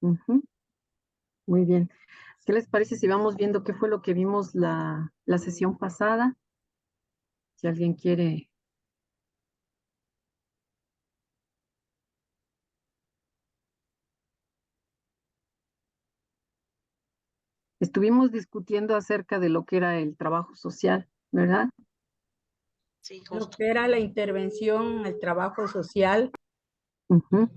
Ujú, muy bien. ¿Qué les parece si vamos viendo qué fue lo que vimos la sesión pasada? Si alguien quiere. Estuvimos discutiendo acerca de lo que era el trabajo social, ¿verdad? Sí, Lo justo. que era la intervención, el trabajo social, Ujú,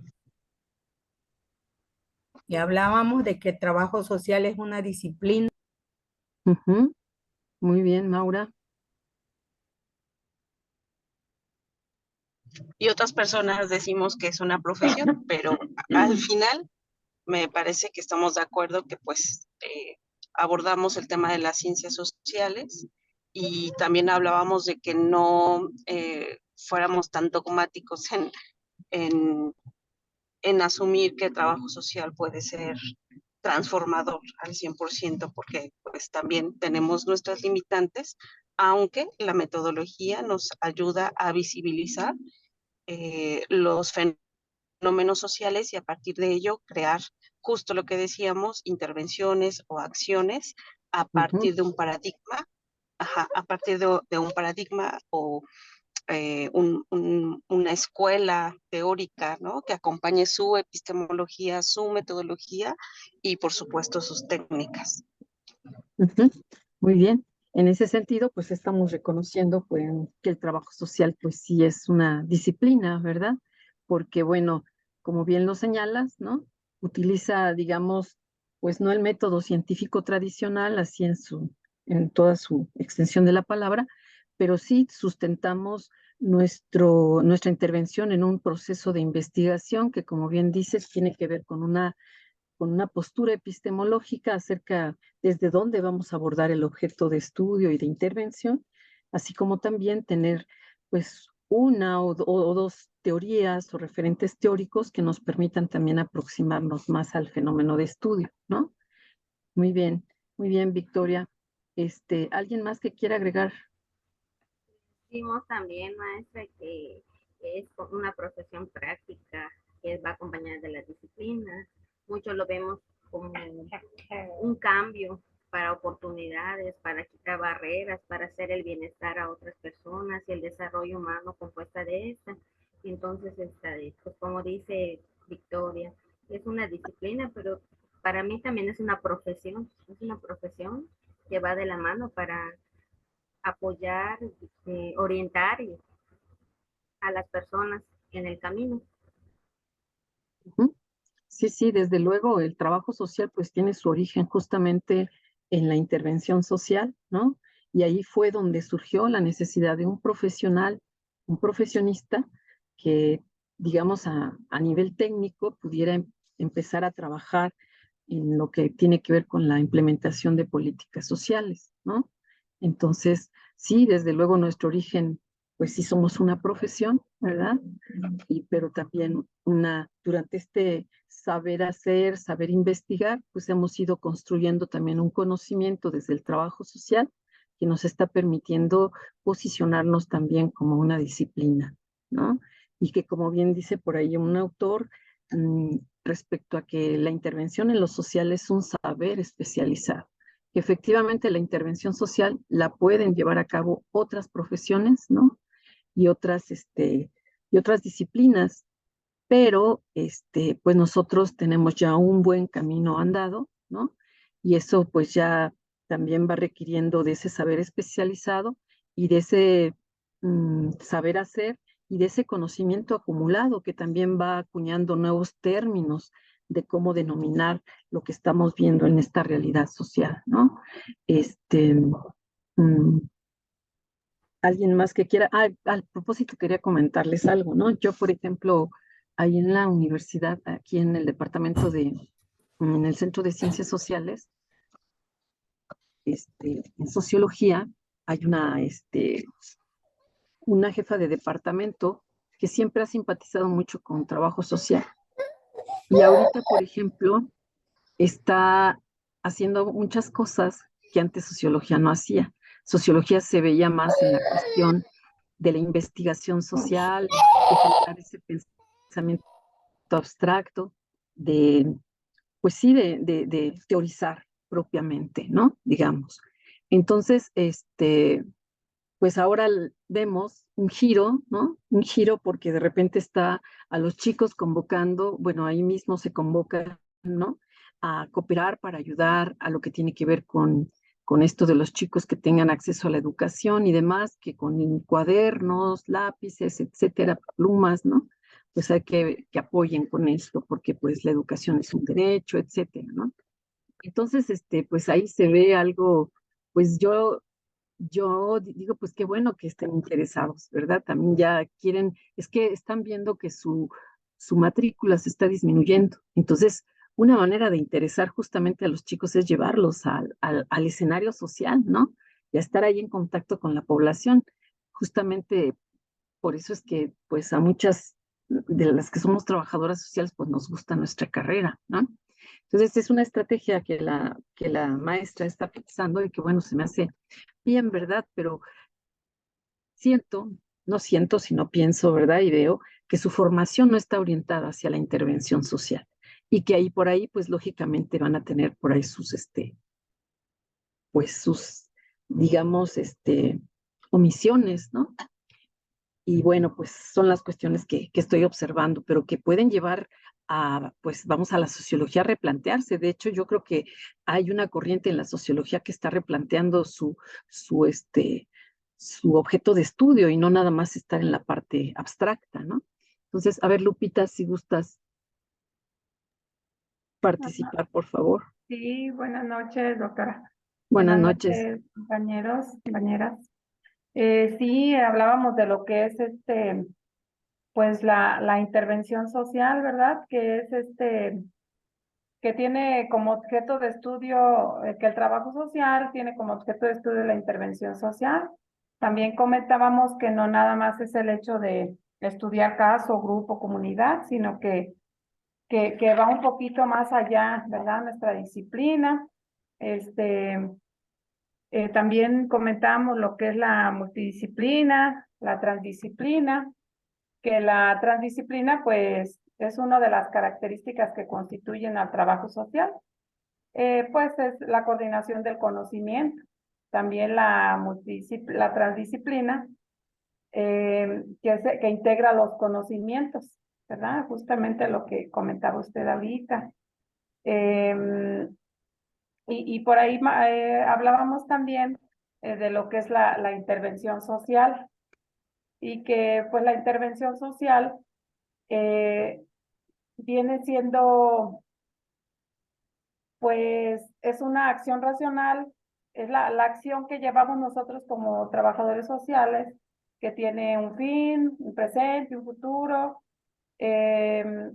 y hablábamos de que el trabajo social es una disciplina. ujú. Muy bien, Maura. Y otras personas decimos que es una profesión, pero al final me parece que estamos de acuerdo que pues abordamos el tema de las ciencias sociales y también hablábamos de que no fuéramos tan dogmáticos en, en asumir que el trabajo social puede ser transformador al 100%, porque pues también tenemos nuestras limitantes, aunque la metodología nos ayuda a visibilizar los fenómenos sociales y a partir de ello crear justo lo que decíamos, intervenciones o acciones a Ujú, partir de un paradigma, ajá, a partir de un paradigma o una escuela teórica, ¿no? Que acompañe su epistemología, su metodología y por supuesto sus técnicas. ujú. Muy bien. En ese sentido, pues estamos reconociendo pues, que el trabajo social, pues sí es una disciplina, ¿verdad? Porque, bueno, como bien lo señalas, ¿no? Utiliza, digamos, pues no el método científico tradicional, así en toda su extensión de la palabra, pero sí sustentamos nuestra intervención en un proceso de investigación que, como bien dices, tiene que ver con una postura epistemológica acerca desde dónde vamos a abordar el objeto de estudio y de intervención, así como también tener pues una o dos teorías o referentes teóricos que nos permitan también aproximarnos más al fenómeno de estudio, ¿no? Muy bien, Victoria. ¿Alguien más que quiera agregar? Vimos también, maestra, que es una profesión práctica que va acompañada de la disciplina. Muchos lo vemos como un cambio para oportunidades, para quitar barreras, para hacer el bienestar a otras personas y el desarrollo humano compuesta de esta. Entonces, pues como dice Victoria, es una disciplina, pero para mí también es una profesión que va de la mano para apoyar, orientar a las personas en el camino. Ujú. Sí, sí, desde luego el trabajo social pues tiene su origen justamente en la intervención social, ¿no? Y ahí fue donde surgió la necesidad de un profesional, un profesionista que, digamos, a nivel técnico pudiera empezar a trabajar en lo que tiene que ver con la implementación de políticas sociales, ¿no? Entonces, sí, desde luego nuestro origen, pues sí somos una profesión, ¿verdad? Pero también durante este saber hacer, saber investigar, pues hemos ido construyendo también un conocimiento desde el trabajo social que nos está permitiendo posicionarnos también como una disciplina, ¿no? Y que como bien dice por ahí un autor, respecto a que la intervención en lo social es un saber especializado, que efectivamente la intervención social la pueden llevar a cabo otras profesiones, ¿no? Y y otras disciplinas, pero pues nosotros tenemos ya un buen camino andado, ¿no? Y eso pues ya también va requiriendo de ese saber especializado y de ese saber hacer y de ese conocimiento acumulado que también va acuñando nuevos términos de cómo denominar lo que estamos viendo en esta realidad social, ¿no? Este, mm, Alguien más que quiera. Al propósito, quería comentarles algo, ¿no? Yo, por ejemplo, ahí en la universidad, aquí en el en el Centro de Ciencias Sociales, en sociología, hay una jefa de departamento que siempre ha simpatizado mucho con trabajo social. Y ahorita, por ejemplo, está haciendo muchas cosas que antes sociología no hacía. Sociología se veía más en la cuestión de la investigación social, de generar ese pensamiento abstracto, de pues sí, de teorizar propiamente, ¿no? Digamos. Entonces, pues ahora vemos un giro, ¿no? Un giro porque de repente está a los chicos convocando, bueno, ahí mismo se convoca, ¿no? A cooperar para ayudar a lo que tiene que ver con esto de los chicos que tengan acceso a la educación y demás, que con cuadernos, lápices, etcétera, plumas, ¿no? Pues hay que apoyen con esto, porque pues la educación es un derecho, etcétera, ¿no? Entonces, pues ahí se ve algo, pues yo digo, pues qué bueno que estén interesados, ¿verdad? También ya quieren, es que están viendo que su matrícula se está disminuyendo. Entonces, una manera de interesar justamente a los chicos es llevarlos al escenario social, ¿no? Y a estar ahí en contacto con la población. Justamente por eso es que, pues, a muchas de las que somos trabajadoras sociales, pues nos gusta nuestra carrera, ¿no? Entonces, es una estrategia que la maestra está pensando y que, bueno, se me hace bien, ¿verdad? Pero siento, no siento, sino pienso, ¿verdad? Y veo que su formación no está orientada hacia la intervención social y que ahí por ahí, pues lógicamente van a tener por ahí pues sus, digamos, omisiones, ¿no? Y bueno, pues son las cuestiones que estoy observando, pero que pueden llevar a, pues vamos a la sociología a replantearse. De hecho, yo creo que hay una corriente en la sociología que está replanteando su, su objeto de estudio y no nada más estar en la parte abstracta, ¿no? Entonces, a ver, Lupita, si gustas Ajá. participar, por favor. Sí, buenas noches, doctora. Buenas Buenas noches. noches, compañeros, compañeras. Sí, hablábamos de lo que es pues la intervención social, ¿verdad? Que es que tiene como objeto de estudio, que el trabajo social tiene como objeto de estudio la intervención social. También comentábamos que no nada más es el hecho de estudiar caso, grupo, comunidad, sino que va un poquito más allá, ¿verdad? Nuestra disciplina. Este, también comentamos lo que es la multidisciplina, la transdisciplina, que la transdisciplina, pues, es una de las características que constituyen al trabajo social. Pues es la coordinación del conocimiento. También la transdisciplina, que integra los conocimientos, ¿verdad? Justamente lo que comentaba usted ahorita. Y por ahí hablábamos también de lo que es la intervención social y que pues la intervención social eh, viene siendo, pues es una acción racional, es la acción que llevamos nosotros como trabajadores sociales, que tiene un fin, un presente, un futuro, donde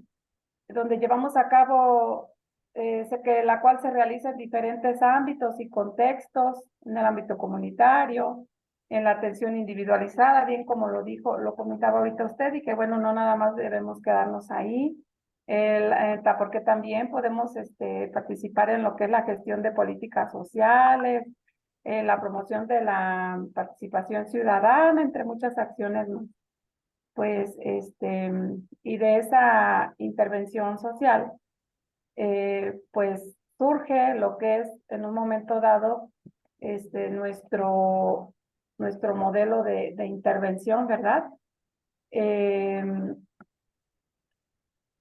llevamos a cabo, la cual se realiza en diferentes ámbitos y contextos, en el ámbito comunitario, en la atención individualizada, bien como lo comentaba ahorita usted, y que bueno, no nada más debemos quedarnos ahí, porque también podemos participar en lo que es la gestión de políticas sociales, la promoción de la participación ciudadana, entre muchas acciones más. Pues, y de esa intervención social, pues surge lo que es en un momento dado, nuestro modelo de intervención, ¿verdad?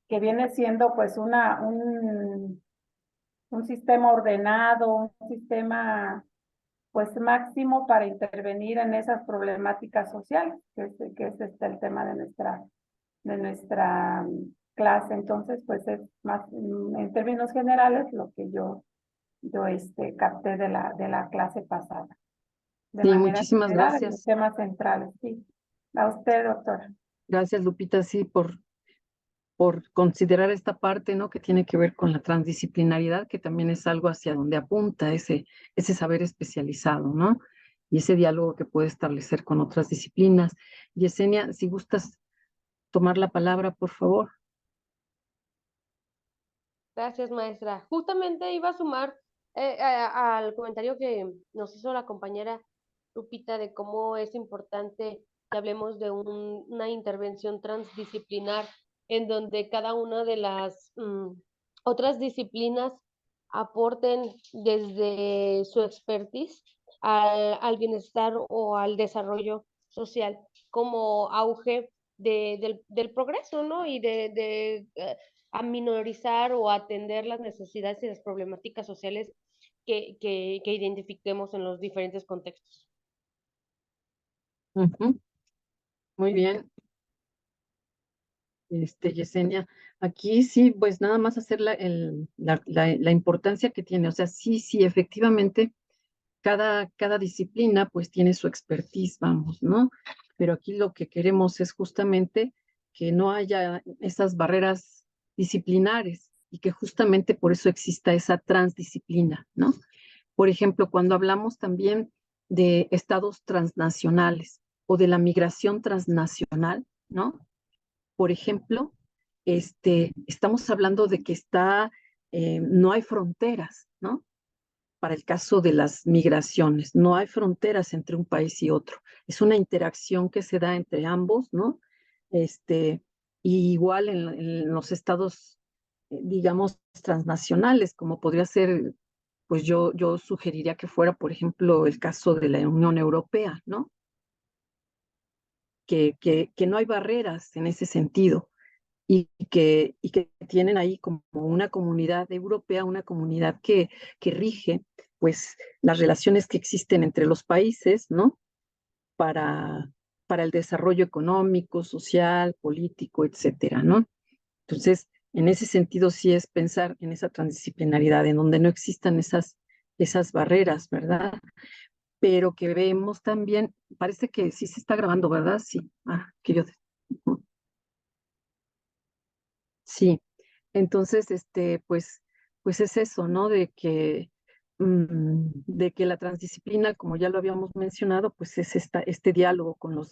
Que viene siendo pues un sistema ordenado, un sistema pues máximo para intervenir en esas problemáticas sociales, que es el tema de nuestra clase. Entonces, pues es más, en términos generales, lo que yo capté de la clase pasada. De Sí, manera muchísimas general, en los gracias. temas centrales, sí. A usted, doctora. Gracias, Lupita, sí, por considerar esta parte, ¿no? Que tiene que ver con la transdisciplinaridad, que también es algo hacia donde apunta ese saber especializado, ¿no? Y ese diálogo que puede establecer con otras disciplinas. Yesenia, si gustas tomar la palabra, por favor. Gracias, maestra. Justamente iba a sumar al comentario que nos hizo la compañera Lupita de cómo es importante que hablemos de una intervención transdisciplinar en donde cada una de las otras disciplinas aporten desde su expertise al bienestar o al desarrollo social como auge del progreso, ¿no? Y de aminorizar o atender las necesidades y las problemáticas sociales que identifiquemos en los diferentes contextos. Ujú. Muy bien, Yesenia. Aquí sí, pues nada más hacer la importancia que tiene. O sea, sí, sí, efectivamente, cada disciplina pues tiene su expertise, vamos, ¿no? Pero aquí lo que queremos es justamente que no haya esas barreras disciplinares y que justamente por eso exista esa transdisciplina, ¿no? Por ejemplo, cuando hablamos también de estados transnacionales o de la migración transnacional, ¿no? Por ejemplo, estamos hablando de que no hay fronteras, ¿no? Para el caso de las migraciones, no hay fronteras entre un país y otro. Es una interacción que se da entre ambos, ¿no? Y igual en los estados, digamos, transnacionales, como podría ser, pues yo sugeriría que fuera, por ejemplo, el caso de la Unión Europea, ¿no? Que no hay barreras en ese sentido y que tienen ahí como una comunidad europea, una comunidad que rige pues las relaciones que existen entre los países, ¿no? Para, para el desarrollo económico, social, político, etcétera, ¿no? Entonces, en ese sentido sí es pensar en esa transdisciplinaridad, en donde no existan esas barreras, ¿verdad? Pero que vemos también, parece que sí se está grabando, ¿verdad? Sí, que yo... Sí, entonces, pues es eso, ¿no? De que la transdisciplina, como ya lo habíamos mencionado, pues es este diálogo con las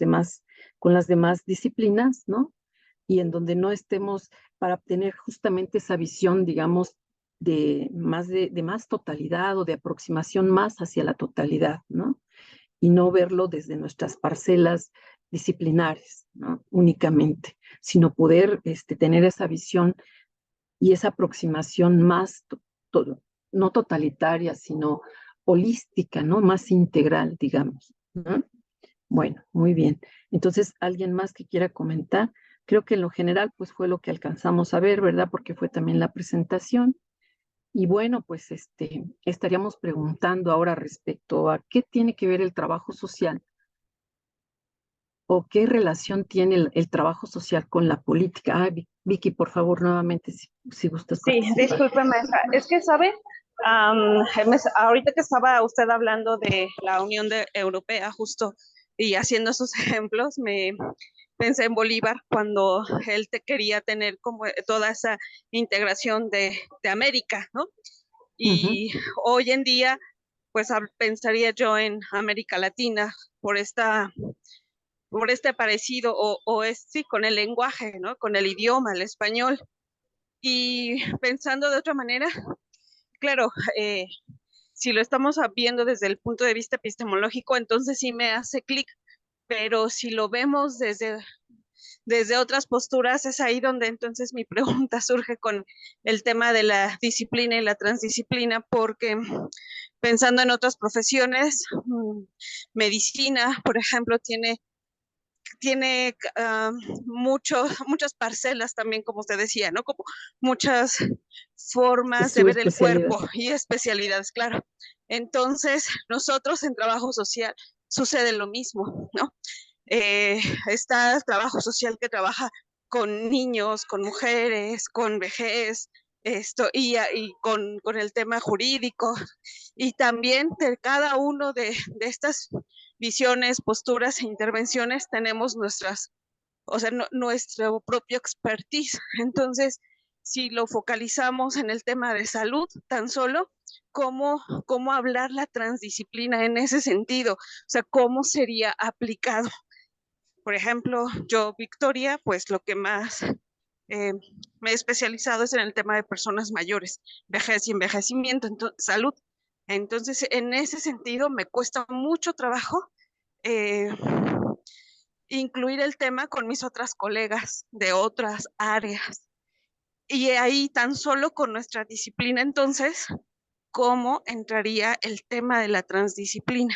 demás disciplinas, ¿no? Y en donde no estemos para obtener justamente esa visión, digamos, de más totalidad o de aproximación más hacia la totalidad, ¿no? Y no verlo desde nuestras parcelas disciplinares, ¿no? Únicamente, sino poder tener esa visión y esa aproximación más, no totalitaria, sino holística, ¿no? Más integral, digamos, ¿no? Bueno, muy bien. Entonces, ¿alguien más que quiera comentar? Creo que en lo general, pues fue lo que alcanzamos a ver, ¿verdad? Porque fue también la presentación. Y bueno, pues estaríamos preguntando ahora respecto a qué tiene que ver el trabajo social o qué relación tiene el trabajo social con la política. Vicky, por favor, nuevamente, si gustas Sí, participar. disculpe, maestra. Es que, ¿sabe? Ahorita que estaba usted hablando de la Unión Europea, justo, y haciendo esos ejemplos, me pensé en Bolívar cuando él quería tener como toda esa integración de América, ¿no? Y hoy en día, pues pensaría yo en América Latina por este parecido, sí, con el lenguaje, ¿no? Con el idioma, el español. Y pensando de otra manera, claro, si lo estamos viendo desde el punto de vista epistemológico, entonces sí me hace clic, pero si lo vemos desde otras posturas, es ahí donde entonces mi pregunta surge con el tema de la disciplina y la transdisciplina, porque pensando en otras profesiones, medicina, por ejemplo, tiene muchas parcelas también, como usted decía, ¿no? Como muchas formas de Su ver el especialidad. cuerpo y especialidades, claro. Entonces, nosotros en trabajo social sucede lo mismo, ¿no? Está trabajo social que trabaja con niños, con mujeres, con vejez, y con el tema jurídico, y también de cada uno de estas visiones, posturas e intervenciones tenemos o sea, nuestro propio expertise. Entonces, si lo focalizamos en el tema de salud, tan solo, ¿cómo hablar la transdisciplina en ese sentido? O sea, ¿cómo sería aplicado? Por ejemplo, yo, Victoria, pues lo que más me he especializado es en el tema de personas mayores, vejez y envejecimiento, salud. Entonces, en ese sentido, me cuesta mucho trabajo eh, incluir el tema con mis otras colegas de otras áreas. Y ahí tan solo con nuestra disciplina, entonces, ¿cómo entraría el tema de la transdisciplina?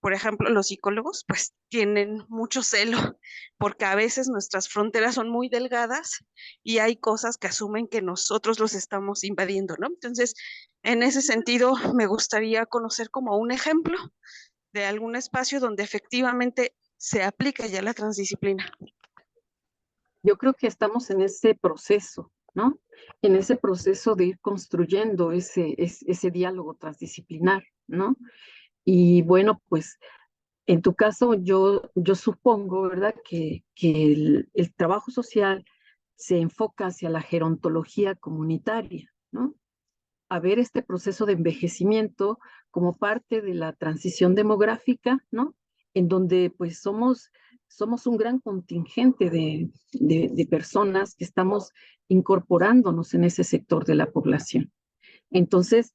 Por ejemplo, los psicólogos pues tienen mucho celo porque a veces nuestras fronteras son muy delgadas y hay cosas que asumen que nosotros los estamos invadiendo, ¿no? Entonces, en ese sentido, me gustaría conocer como un ejemplo de algún espacio donde efectivamente se aplica ya la transdisciplina. Yo creo que estamos en ese proceso, ¿no? En ese proceso de ir construyendo ese diálogo transdisciplinar, ¿no? Y bueno, pues en tu caso yo supongo, ¿verdad? Que el trabajo social se enfoca hacia la gerontología comunitaria, ¿no? A ver este proceso de envejecimiento como parte de la transición demográfica, ¿no? En donde pues somos un gran contingente de personas que estamos incorporándonos en ese sector de la población. Entonces,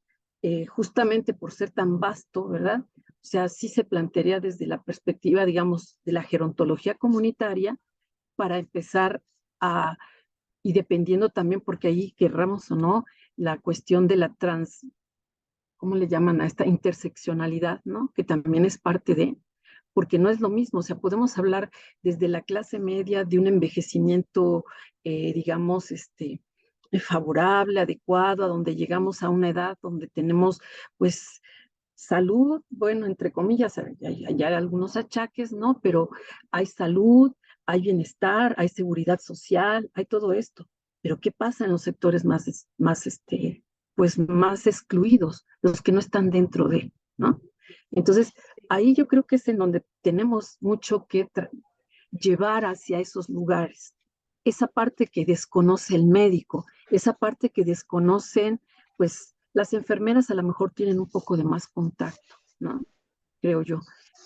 justamente por ser tan vasto, ¿verdad? O sea, sí se plantearía desde la perspectiva, digamos, de la gerontología comunitaria para empezar a, y dependiendo también, porque ahí querramos o no, la cuestión de la ¿cómo le llaman a esta interseccionalidad, ¿no? Que también es parte de, porque no es lo mismo, o sea, podemos hablar desde la clase media de un envejecimiento, digamos, favorable, adecuado, a donde llegamos a una edad donde tenemos, pues, salud, bueno, entre comillas, hay algunos achaques, ¿no? Pero hay salud, hay bienestar, hay seguridad social, hay todo esto. Pero ¿qué pasa en los sectores pues más excluidos, los que no están dentro de, ¿no? Entonces, ahí yo creo que es en donde tenemos mucho que llevar hacia esos lugares. Esa parte que desconoce el médico, esa parte que desconocen, pues las enfermeras a lo mejor tienen un poco de más contacto, ¿no? Creo yo.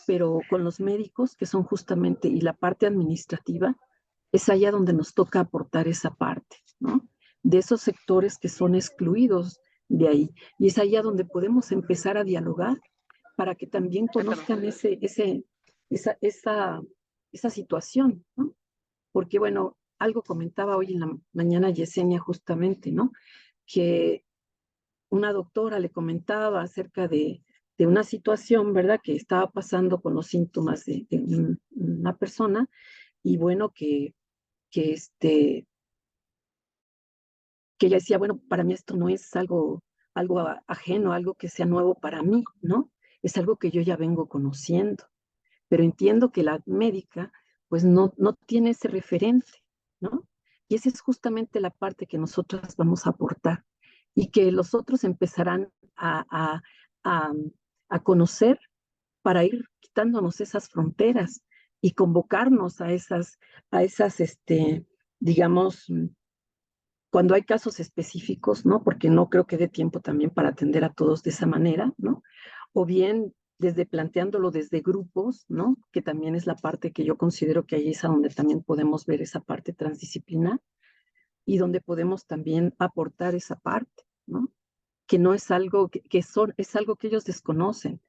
Pero con los médicos, que son justamente, y la parte administrativa, es allá donde nos toca aportar esa parte, ¿no? De esos sectores que son excluidos de ahí. Y es allá donde podemos empezar a dialogar para que también conozcan esa situación, ¿no? Porque, bueno, algo comentaba hoy en la mañana Yesenia justamente, ¿no? Que una doctora le comentaba acerca de una situación, ¿verdad? Que estaba pasando con los síntomas de una persona y bueno, que, que ella decía, bueno, para mí esto no es algo ajeno, algo que sea nuevo para mí, ¿no? Es algo que yo ya vengo conociendo, pero entiendo que la médica pues no tiene ese referente, ¿no? Y esa es justamente la parte que nosotras vamos a aportar y que los otros empezarán a, a conocer para ir quitándonos esas fronteras y convocarnos a esas, digamos, cuando hay casos específicos, ¿no? Porque no creo que dé tiempo también para atender a todos de esa manera, ¿no? O bien desde planteándolo desde grupos, ¿no? Que también es la parte que yo considero que ahí es a donde también podemos ver esa parte transdisciplinar y donde podemos también aportar esa parte, ¿no? Que no es algo es algo que ellos desconocen,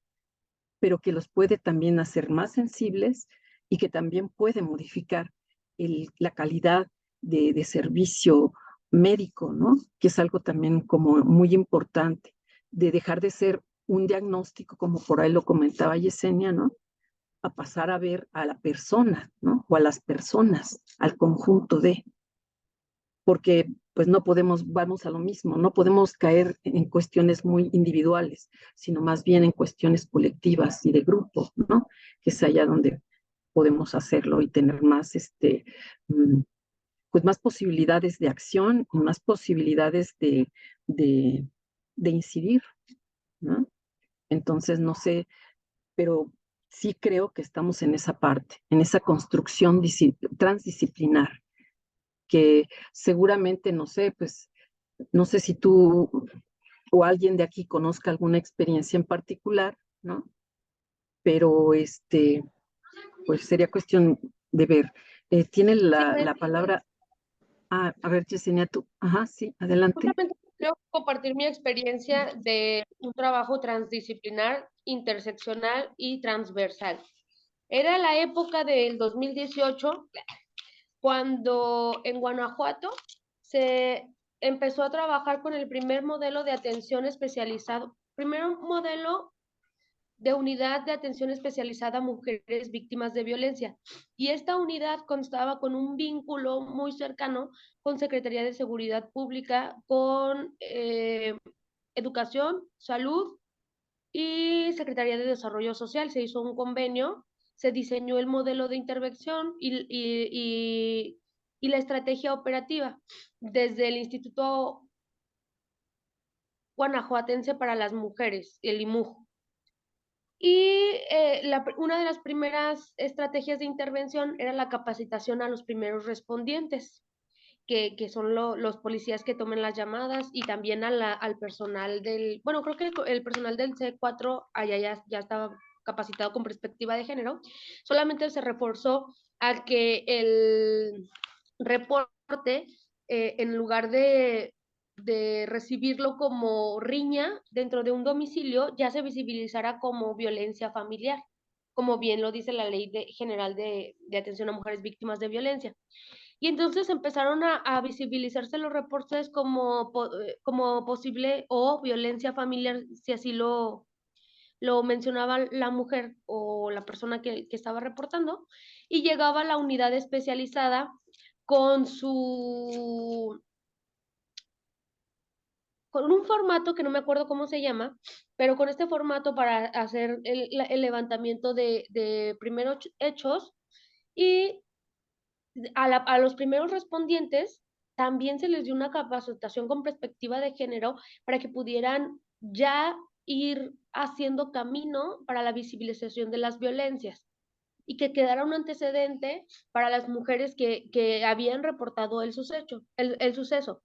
pero que los puede también hacer más sensibles y que también puede modificar la calidad de servicio médico, ¿no? Que es algo también como muy importante, de dejar de ser un diagnóstico, como por ahí lo comentaba Yesenia, ¿no? A pasar a ver a la persona, ¿no? O a las personas, al conjunto de, porque pues no podemos, vamos a lo mismo, no podemos caer en cuestiones muy individuales, sino más bien en cuestiones colectivas y de grupo, ¿no? Que es allá donde podemos hacerlo y tener más, pues más posibilidades de acción y más posibilidades de, de incidir, ¿no? Entonces, no sé, pero sí creo que estamos en esa parte, en esa construcción transdisciplinar, que seguramente, no sé, pues, no sé si tú o alguien de aquí conozca alguna experiencia en particular, ¿no? Pero pues sería cuestión de ver. Tiene la palabra, a ver, Yesenia, tú, ajá, sí, adelante. Justamente quiero compartir mi experiencia de un trabajo transdisciplinar, interseccional y transversal. Era la época del 2018 cuando en Guanajuato se empezó a trabajar con el primer modelo de atención especializado, primer modelo de unidad de atención especializada a mujeres víctimas de violencia. Y esta unidad constaba con un vínculo muy cercano con Secretaría de Seguridad Pública, con Educación, Salud y Secretaría de Desarrollo Social. Se hizo un convenio, se diseñó el modelo de intervención y la estrategia operativa desde el Instituto Guanajuatense para las Mujeres, el IMUJ. Y una de las primeras estrategias de intervención era la capacitación a los primeros respondientes, que son los policías que tomen las llamadas, y también al personal bueno, creo que el personal del C4 allá ya estaba capacitado con perspectiva de género. Solamente se reforzó a que el reporte, en lugar de recibirlo como riña dentro de un domicilio, ya se visibilizará como violencia familiar, como bien lo dice la Ley General de Atención a Mujeres Víctimas de Violencia. Y entonces empezaron a visibilizarse los reportes como posible o violencia familiar, si así lo mencionaba la mujer o la persona que estaba reportando, y llegaba a la unidad especializada con un formato que no me acuerdo cómo se llama, pero con este formato para hacer el levantamiento de primeros hechos, y a los primeros respondientes también se les dio una capacitación con perspectiva de género para que pudieran ya ir haciendo camino para la visibilización de las violencias, y que quedara un antecedente para las mujeres que habían reportado el suceso.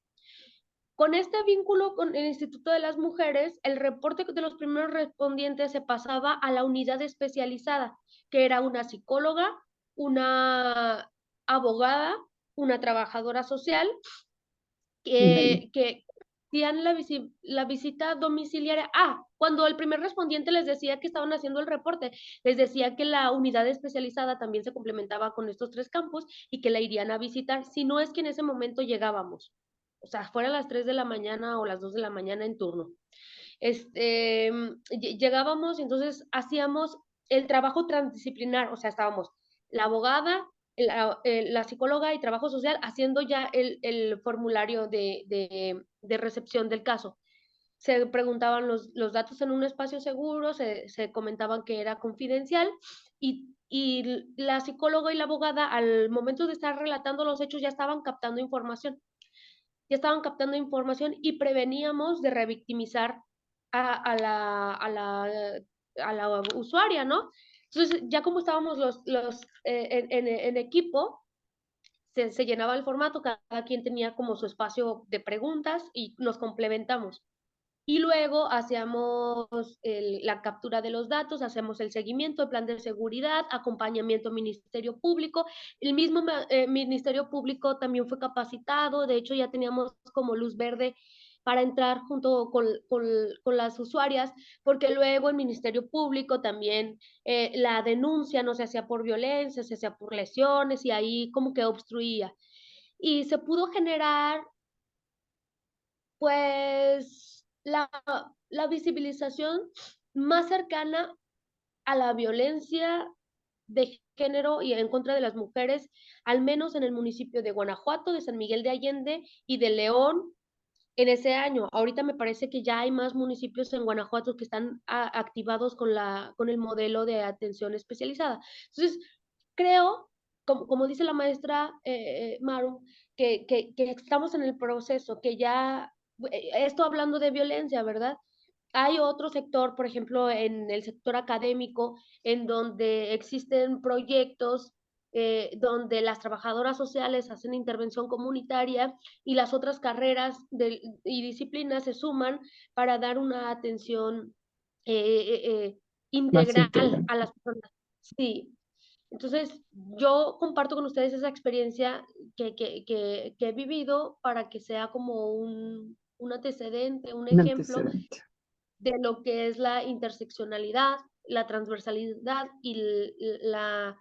Con este vínculo con el Instituto de las Mujeres, el reporte de los primeros respondientes se pasaba a la unidad especializada, que era una psicóloga, una abogada, una trabajadora social, que hacían la visita domiciliaria. Cuando el primer respondiente les decía que estaban haciendo el reporte, les decía que la unidad especializada también se complementaba con estos 3 campos y que la irían a visitar, si no es que en ese momento llegábamos. O sea, fuera a las 3 de la mañana o las 2 de la mañana en turno. Llegábamos y entonces hacíamos el trabajo transdisciplinar, o sea, estábamos la abogada, la psicóloga y trabajo social haciendo ya el formulario de recepción del caso. Se preguntaban los datos en un espacio seguro, se comentaban que era confidencial, y la psicóloga y la abogada, al momento de estar relatando los hechos, ya estaban captando información. Y preveníamos de revictimizar a la usuaria, ¿no? Entonces, ya como estábamos en equipo, se llenaba el formato, cada quien tenía como su espacio de preguntas y nos complementamos. Y luego hacíamos la captura de los datos, hacemos el seguimiento, el plan de seguridad, acompañamiento Ministerio Público. El mismo Ministerio Público también fue capacitado, de hecho ya teníamos como luz verde para entrar junto con las usuarias, porque luego el Ministerio Público también, la denuncia no se hacía por violencia, se hacía por lesiones, y ahí como que obstruía. Y se pudo generar, pues, la visibilización más cercana a la violencia de género y en contra de las mujeres, al menos en el municipio de Guanajuato, de San Miguel de Allende y de León en ese año. Ahorita me parece que ya hay más municipios en Guanajuato que están activados con el modelo de atención especializada. Entonces, creo, como dice la maestra Maru, que estamos en el proceso, que ya, esto hablando de violencia, ¿verdad? Hay otro sector, por ejemplo, en el sector académico, en donde existen proyectos donde las trabajadoras sociales hacen intervención comunitaria y las otras carreras y disciplinas se suman para dar una atención integral a las personas. Sí. Entonces, yo comparto con ustedes esa experiencia que he vivido para que sea como un antecedente, un ejemplo de lo que es la interseccionalidad, la transversalidad y la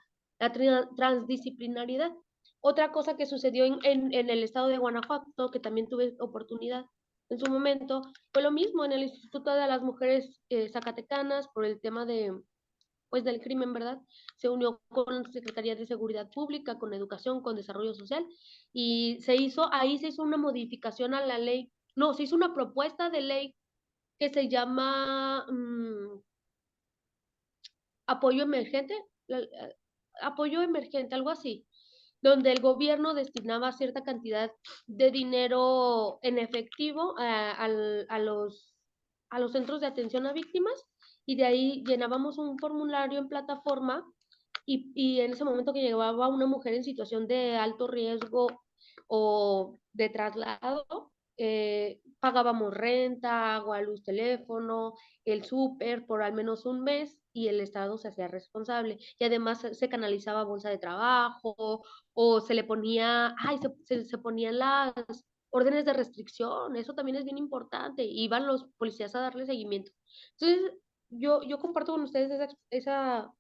transdisciplinaridad. Otra cosa que sucedió en el estado de Guanajuato, que también tuve oportunidad en su momento, fue lo mismo en el Instituto de las Mujeres Zacatecanas por el tema de, pues, del crimen, ¿verdad? Se unió con Secretaría de Seguridad Pública, con Educación, con Desarrollo Social, y ahí se hizo una modificación a la ley, no, se hizo una propuesta de ley que se llama apoyo emergente, apoyo emergente, algo así, donde el gobierno destinaba cierta cantidad de dinero en efectivo a los centros de atención a víctimas, y de ahí llenábamos un formulario en plataforma, y en ese momento que llegaba una mujer en situación de alto riesgo o de traslado, pagábamos renta, agua, luz, teléfono, el súper por al menos un mes, y el Estado se hacía responsable. Y además se canalizaba bolsa de trabajo, o se le ponía, se ponían las órdenes de restricción. Eso también es bien importante. Iban los policías a darle seguimiento. Entonces, yo comparto con ustedes esa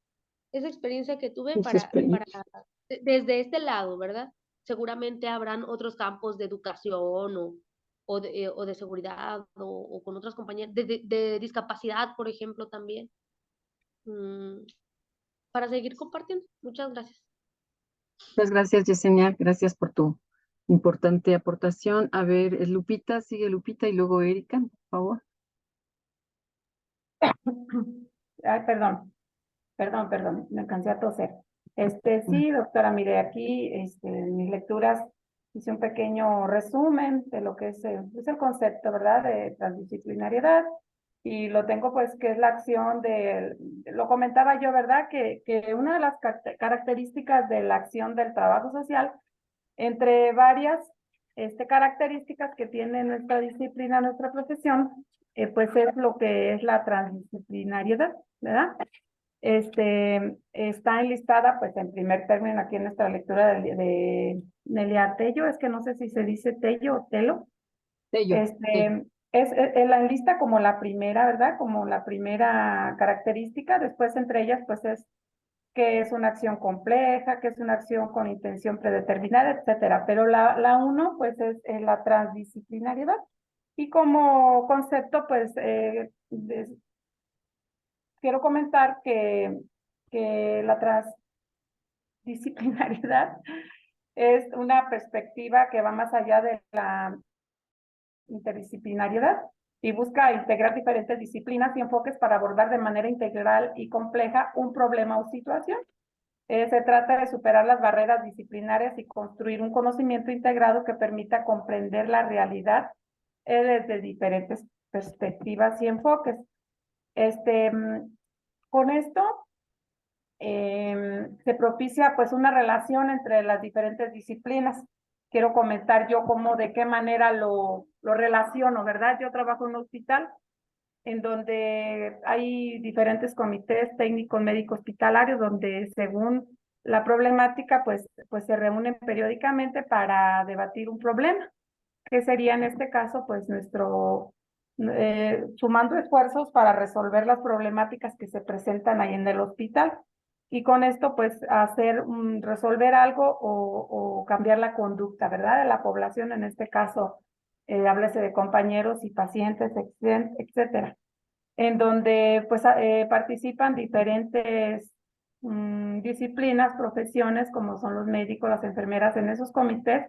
experiencia que tuve Esa experiencia. desde este lado, ¿verdad? Seguramente habrán otros campos de educación o de seguridad o con otras compañías, de discapacidad, por ejemplo, también, mm, para seguir compartiendo. Muchas gracias. Muchas gracias, Yesenia. Gracias por tu importante aportación. A ver, Lupita, sigue Lupita y luego Erika, por favor. Ay, perdón, me cansé a toser. Sí, doctora, mire, aquí, en mis lecturas hice un pequeño resumen de lo que es el concepto, ¿verdad?, de transdisciplinariedad, y lo tengo, pues, que es la acción lo comentaba yo, ¿verdad?, que una de las características de la acción del trabajo social, entre varias características que tiene nuestra disciplina, nuestra profesión, pues es lo que es la transdisciplinariedad, ¿verdad? Está enlistada, pues, en primer término aquí en nuestra lectura de Nelia Tello, es que no sé si se dice Tello o Telo. Tello. La enlista como la primera, ¿verdad? Como la primera característica. Después, entre ellas, pues, es que es una acción compleja, que es una acción con intención predeterminada, etcétera. Pero la uno, pues, es la transdisciplinariedad. Y como concepto, pues, quiero comentar que la transdisciplinariedad es una perspectiva que va más allá de la interdisciplinariedad y busca integrar diferentes disciplinas y enfoques para abordar de manera integral y compleja un problema o situación. Se trata de superar las barreras disciplinarias y construir un conocimiento integrado que permita comprender la realidad desde diferentes perspectivas y enfoques. Con esto se propicia, pues, una relación entre las diferentes disciplinas. Quiero comentar yo de qué manera lo relaciono, ¿verdad? Yo trabajo en un hospital en donde hay diferentes comités técnicos médicos hospitalarios donde, según la problemática, pues se reúnen periódicamente para debatir un problema, que sería en este caso, pues, sumando esfuerzos para resolver las problemáticas que se presentan ahí en el hospital. Y con esto, pues, resolver algo o cambiar la conducta, ¿verdad?, de la población, en este caso, háblese de compañeros y pacientes, etcétera, en donde, pues, participan diferentes disciplinas, profesiones, como son los médicos, las enfermeras. En esos comités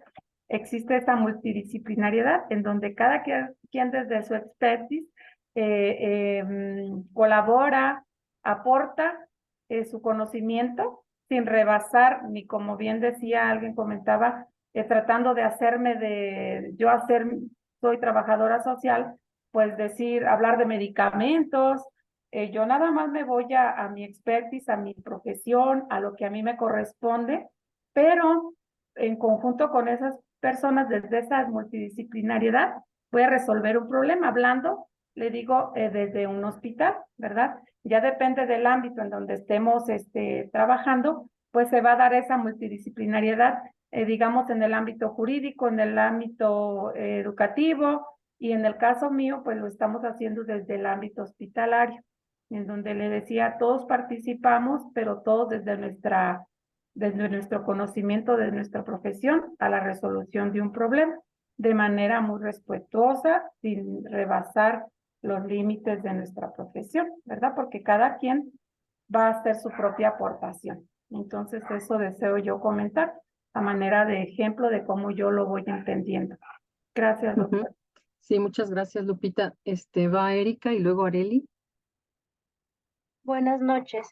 existe esta multidisciplinariedad, en donde cada quien desde su expertise colabora, aporta su conocimiento sin rebasar, ni, como bien decía, alguien comentaba, tratando de soy trabajadora social, pues hablar de medicamentos. Yo nada más me voy a mi expertise, a mi profesión, a lo que a mí me corresponde, pero en conjunto con esas personas, desde esa multidisciplinariedad, voy a resolver un problema, hablando, le digo, desde un hospital, ¿verdad? Ya depende del ámbito en donde estemos trabajando, pues se va a dar esa multidisciplinariedad, digamos, en el ámbito jurídico, en el ámbito educativo, y en el caso mío, pues lo estamos haciendo desde el ámbito hospitalario, en donde le decía, todos participamos, pero todos desde desde nuestro conocimiento de nuestra profesión a la resolución de un problema, de manera muy respetuosa, sin rebasar los límites de nuestra profesión, ¿verdad? Porque cada quien va a hacer su propia aportación. Entonces, eso deseo yo comentar a manera de ejemplo de cómo yo lo voy entendiendo. Gracias, doctor. Ujú. Sí, muchas gracias, Lupita. Va Erika y luego Areli. Buenas noches.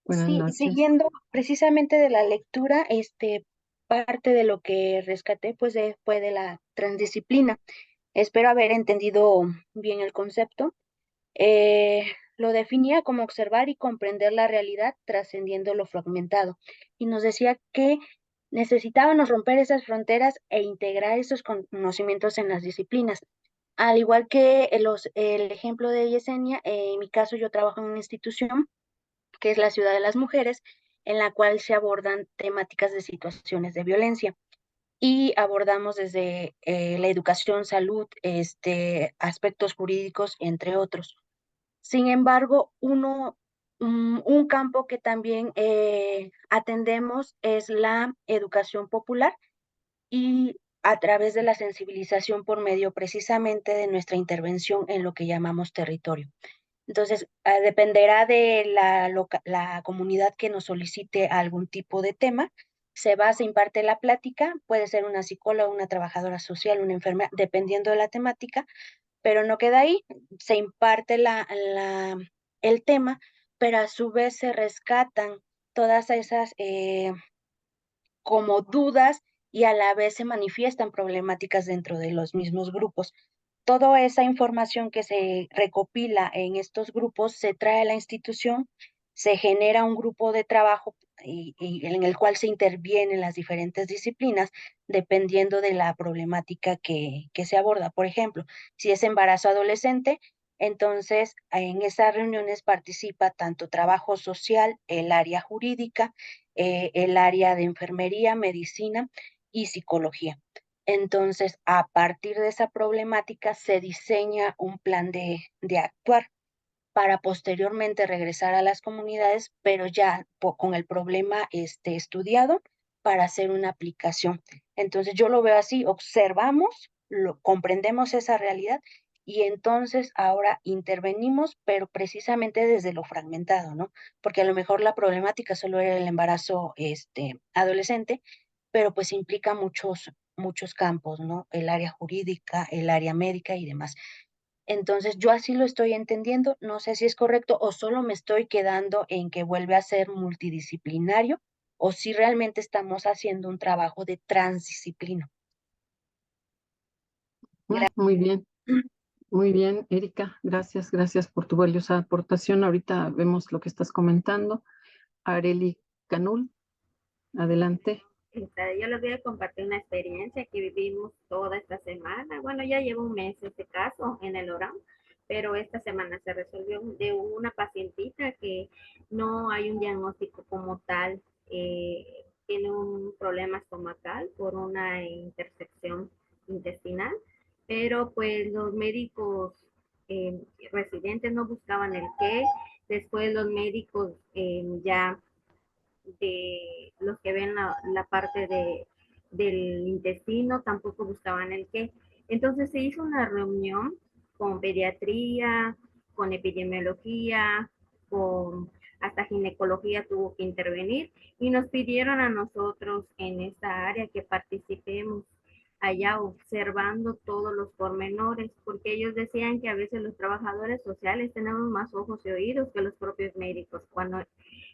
Buenas Sí, noches. siguiendo precisamente de la lectura, parte de lo que rescaté, pues fue de la transdisciplina. Espero haber entendido bien el concepto. Lo definía como observar y comprender la realidad trascendiendo lo fragmentado. Y nos decía que necesitábamos romper esas fronteras e integrar esos conocimientos en las disciplinas. Al igual que el ejemplo de Yesenia, en mi caso yo trabajo en una institución que es la Ciudad de las Mujeres, en la cual se abordan temáticas de situaciones de violencia y abordamos desde la educación, salud, aspectos jurídicos, entre otros. Sin embargo, un campo que también atendemos es la educación popular y a través de la sensibilización por medio precisamente de nuestra intervención en lo que llamamos territorio. Entonces, dependerá de la comunidad que nos solicite algún tipo de tema. Se imparte la plática, puede ser una psicóloga, una trabajadora social, una enfermera, dependiendo de la temática, pero no queda ahí, se imparte el tema, pero a su vez se rescatan todas esas como dudas y a la vez se manifiestan problemáticas dentro de los mismos grupos. Toda esa información que se recopila en estos grupos se trae a la institución, se genera un grupo de trabajo y en el cual se intervienen las diferentes disciplinas dependiendo de la problemática que se aborda. Por ejemplo, si es embarazo adolescente, entonces en esas reuniones participa tanto trabajo social, el área jurídica, el área de enfermería, medicina y psicología. Entonces, a partir de esa problemática se diseña un plan de actuar para posteriormente regresar a las comunidades, pero ya con el problema estudiado para hacer una aplicación. Entonces, yo lo veo así, observamos, comprendemos esa realidad y entonces ahora intervenimos, pero precisamente desde lo fragmentado, ¿no? Porque a lo mejor la problemática solo era el embarazo adolescente, pero pues implica muchos campos, ¿no? El área jurídica, el área médica y demás. Entonces, yo así lo estoy entendiendo, no sé si es correcto o solo me estoy quedando en que vuelve a ser multidisciplinario o si realmente estamos haciendo un trabajo de transdisciplina. Muy bien, Erika. Gracias por tu valiosa aportación. Ahorita vemos lo que estás comentando. Areli Canul, adelante. Yo les voy a compartir una experiencia que vivimos toda esta semana. Bueno, ya llevo un mes este caso en el ORAM, pero esta semana se resolvió de una pacientita que no hay un diagnóstico como tal. Tiene un problema estomacal por una intersección intestinal, pero pues los médicos eh, residentes no buscaban el qué. Después los médicos ya de los que ven la parte del intestino tampoco buscaban el qué. Entonces se hizo una reunión con pediatría, con epidemiología, con hasta ginecología tuvo que intervenir y nos pidieron a nosotros en esta área que participemos allá observando todos los pormenores, porque ellos decían que a veces los trabajadores sociales tenemos más ojos y oídos que los propios médicos. Cuando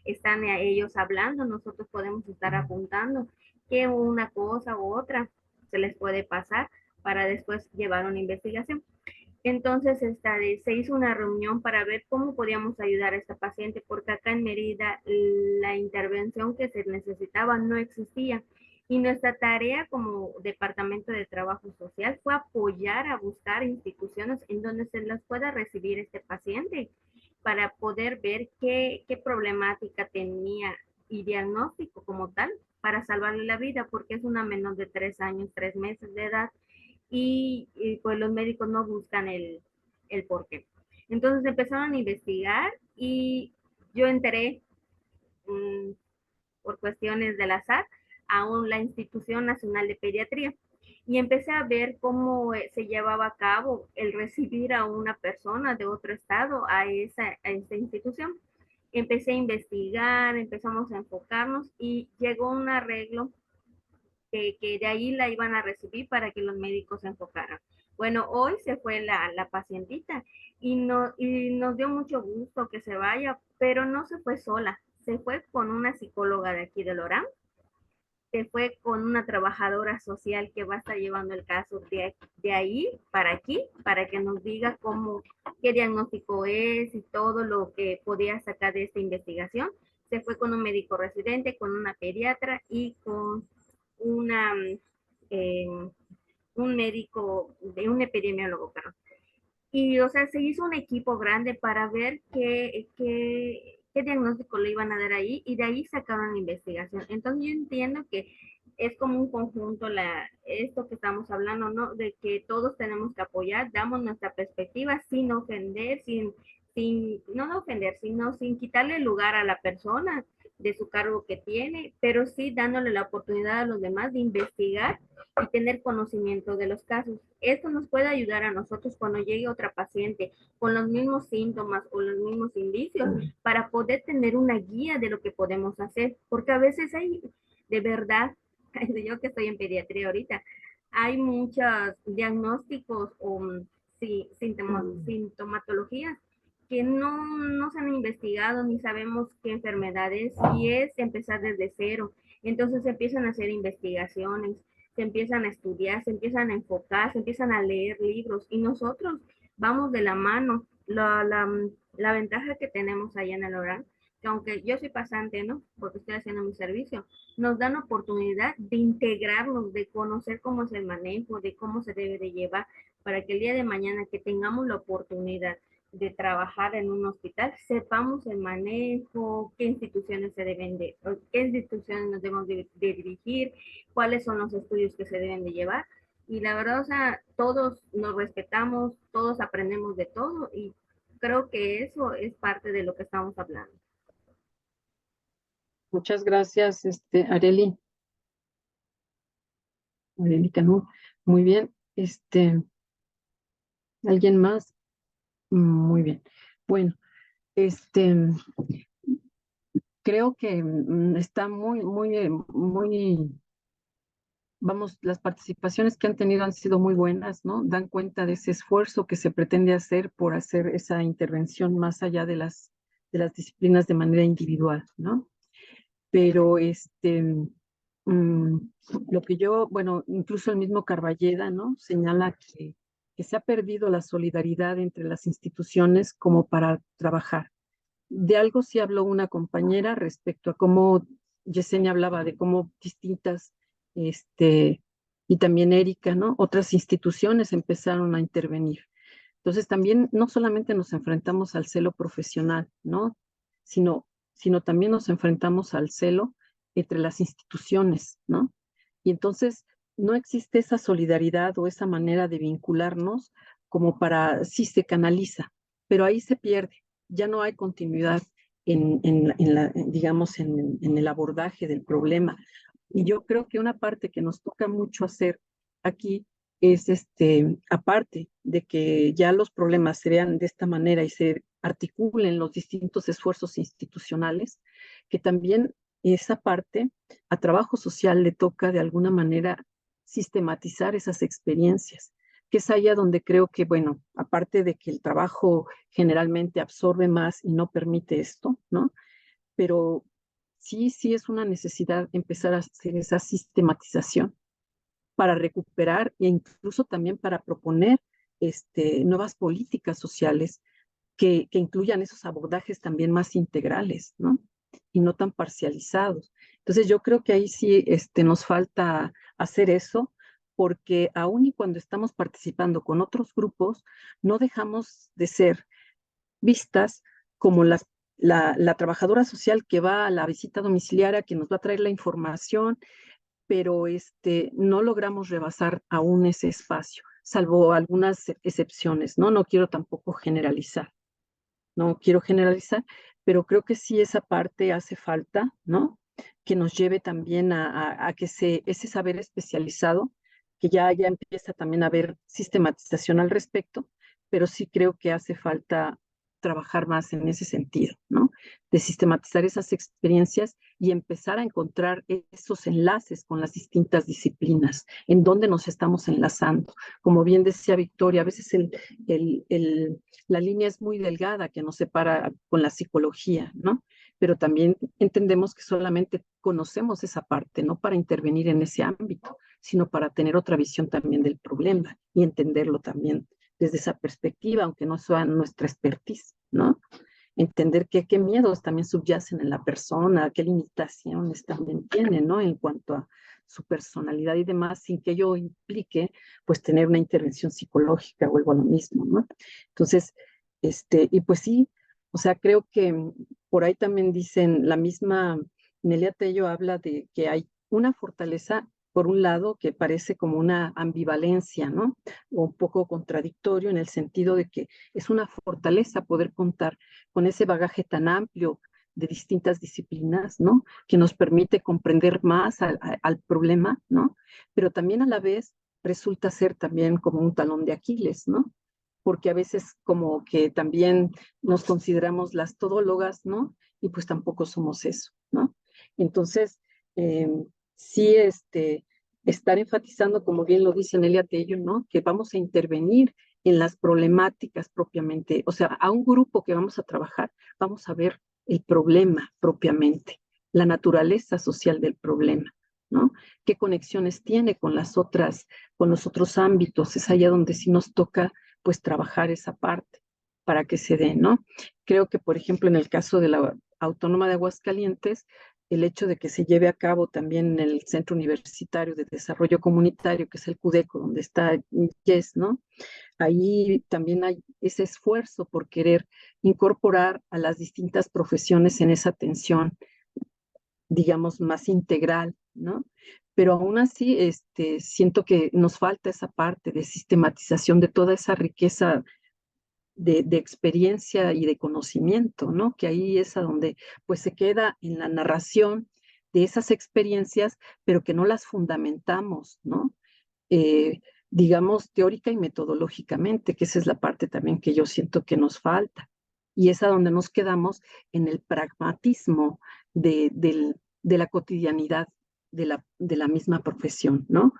están ellos hablando, nosotros podemos estar apuntando que una cosa u otra se les puede pasar para después llevar una investigación. Entonces se hizo una reunión para ver cómo podíamos ayudar a esta paciente, porque acá en Mérida la intervención que se necesitaba no existía. Y nuestra tarea como Departamento de Trabajo Social fue apoyar a buscar instituciones en donde se las pueda recibir este paciente para poder ver qué problemática tenía y diagnóstico como tal para salvarle la vida, porque es una menor de 3 años, 3 meses de edad y pues los médicos no buscan el por qué. Entonces empezaron a investigar y yo enteré por cuestiones del azar a la Institución Nacional de Pediatría y empecé a ver cómo se llevaba a cabo el recibir a una persona de otro estado a esa institución. Empecé a investigar, empezamos a enfocarnos y llegó un arreglo que de ahí la iban a recibir para que los médicos se enfocaran. Bueno, hoy se fue la pacientita y nos dio mucho gusto que se vaya, pero no se fue sola, se fue con una psicóloga de aquí de Lorán, se fue con una trabajadora social que va a estar llevando el caso de ahí para aquí, para que nos diga cómo, qué diagnóstico es y todo lo que podía sacar de esta investigación. Se fue con un médico residente, con una pediatra y con una, eh, un médico, de un epidemiólogo, perdón. Y, o sea, se hizo un equipo grande para ver qué diagnóstico le iban a dar ahí y de ahí sacaron la investigación. Entonces yo entiendo que es como un conjunto esto que estamos hablando, ¿no? De que todos tenemos que apoyar, damos nuestra perspectiva sin ofender, no ofender, sino sin quitarle lugar a la persona de su cargo que tiene, pero sí dándole la oportunidad a los demás de investigar y tener conocimiento de los casos. Esto nos puede ayudar a nosotros cuando llegue otra paciente con los mismos síntomas o los mismos indicios para poder tener una guía de lo que podemos hacer, porque a veces hay, de verdad, yo que estoy en pediatría ahorita, hay muchos diagnósticos o sintomatologías que no se han investigado ni sabemos qué enfermedad es y es empezar desde cero. Entonces se empiezan a hacer investigaciones, se empiezan a estudiar, se empiezan a enfocar, se empiezan a leer libros y nosotros vamos de la mano. La ventaja que tenemos allá en el Orán, que aunque yo soy pasante, ¿no? Porque estoy haciendo mi servicio, nos dan oportunidad de integrarnos, de conocer cómo es el manejo, de cómo se debe de llevar, para que el día de mañana que tengamos la oportunidad de trabajar en un hospital, sepamos el manejo, qué instituciones qué instituciones nos debemos de dirigir, cuáles son los estudios que se deben de llevar. Y la verdad, o sea, todos nos respetamos, todos aprendemos de todo y creo que eso es parte de lo que estamos hablando. Muchas gracias, Areli. Areli Canú. Muy bien. ¿Alguien más? Muy bien. Bueno, creo que está vamos, las participaciones que han tenido han sido muy buenas, ¿no? Dan cuenta de ese esfuerzo que se pretende hacer por hacer esa intervención más allá de las disciplinas de manera individual, ¿no? Pero lo que bueno, incluso el mismo Carballeda, ¿no? Señala que se ha perdido la solidaridad entre las instituciones como para trabajar. De algo sí habló una compañera respecto a cómo Yesenia hablaba de cómo distintas, y también Erika, ¿no? Otras instituciones empezaron a intervenir. Entonces también no solamente nos enfrentamos al celo profesional, ¿no? Sino también nos enfrentamos al celo entre las instituciones, ¿no? Y entonces no existe esa solidaridad o esa manera de vincularnos como para, sí se canaliza, pero ahí se pierde, ya no hay continuidad digamos, en el abordaje del problema. Y yo creo que una parte que nos toca mucho hacer aquí es, aparte de que ya los problemas se vean de esta manera y se articulen los distintos esfuerzos institucionales, que también esa parte a trabajo social le toca de alguna manera sistematizar esas experiencias, que es allá donde creo que, bueno, aparte de que el trabajo generalmente absorbe más y no permite esto, ¿no? Pero sí es una necesidad empezar a hacer esa sistematización para recuperar e incluso también para proponer nuevas políticas sociales que incluyan esos abordajes también más integrales, ¿no? Y no tan parcializados. Entonces yo creo que ahí sí nos falta hacer eso, porque aún y cuando estamos participando con otros grupos, no dejamos de ser vistas como la trabajadora social que va a la visita domiciliaria, que nos va a traer la información, pero no logramos rebasar aún ese espacio, salvo algunas excepciones, ¿no? No quiero tampoco generalizar. No quiero generalizar, pero creo que sí esa parte hace falta, ¿no? que nos lleve también a que ese saber especializado, que ya empieza también a haber sistematización al respecto, pero sí creo que hace falta trabajar más en ese sentido, ¿no? De sistematizar esas experiencias y empezar a encontrar esos enlaces con las distintas disciplinas, en donde nos estamos enlazando. Como bien decía Victoria, a veces la línea es muy delgada que nos separa con la psicología, ¿no? Pero también entendemos que solamente conocemos esa parte, no para intervenir en ese ámbito, sino para tener otra visión también del problema y entenderlo también desde esa perspectiva, aunque no sea nuestra expertise, ¿no? Entender qué miedos también subyacen en la persona, qué limitaciones también tiene, ¿no? En cuanto a su personalidad y demás, sin que ello implique, pues, tener una intervención psicológica o algo a lo mismo, ¿no? Entonces, y pues sí, o sea, creo que por ahí también dicen, la misma Nelia Tello habla de que hay una fortaleza, por un lado, que parece como una ambivalencia, ¿no? O un poco contradictorio en el sentido de que es una fortaleza poder contar con ese bagaje tan amplio de distintas disciplinas, ¿no? Que nos permite comprender más al problema, ¿no? Pero también a la vez resulta ser también como un talón de Aquiles, ¿no? Porque a veces como que también nos consideramos las todólogas, ¿no? Y pues tampoco somos eso, ¿no? Entonces, sí, estar enfatizando, como bien lo dice Nelia Tello, ¿no? Que vamos a intervenir en las problemáticas propiamente, o sea, a un grupo que vamos a trabajar, vamos a ver el problema propiamente, la naturaleza social del problema, ¿no? ¿Qué conexiones tiene con con los otros ámbitos? Es allá donde sí nos toca, pues, trabajar esa parte para que se dé, ¿no? Creo que, por ejemplo, en el caso de la Autónoma de Aguascalientes, el hecho de que se lleve a cabo también en el Centro Universitario de Desarrollo Comunitario, que es el CUDECO, donde está YES, ¿no? Ahí también hay ese esfuerzo por querer incorporar a las distintas profesiones en esa atención, digamos, más integral, ¿no? Pero aún así, siento que nos falta esa parte de sistematización de toda esa riqueza de experiencia y de conocimiento, ¿no? Que ahí es a donde pues se queda en la narración de esas experiencias, pero que no las fundamentamos, ¿no? Eh, digamos, teórica y metodológicamente, que esa es la parte también que yo siento que nos falta. Y es a donde nos quedamos en el pragmatismo de la cotidianidad de la misma profesión, ¿no?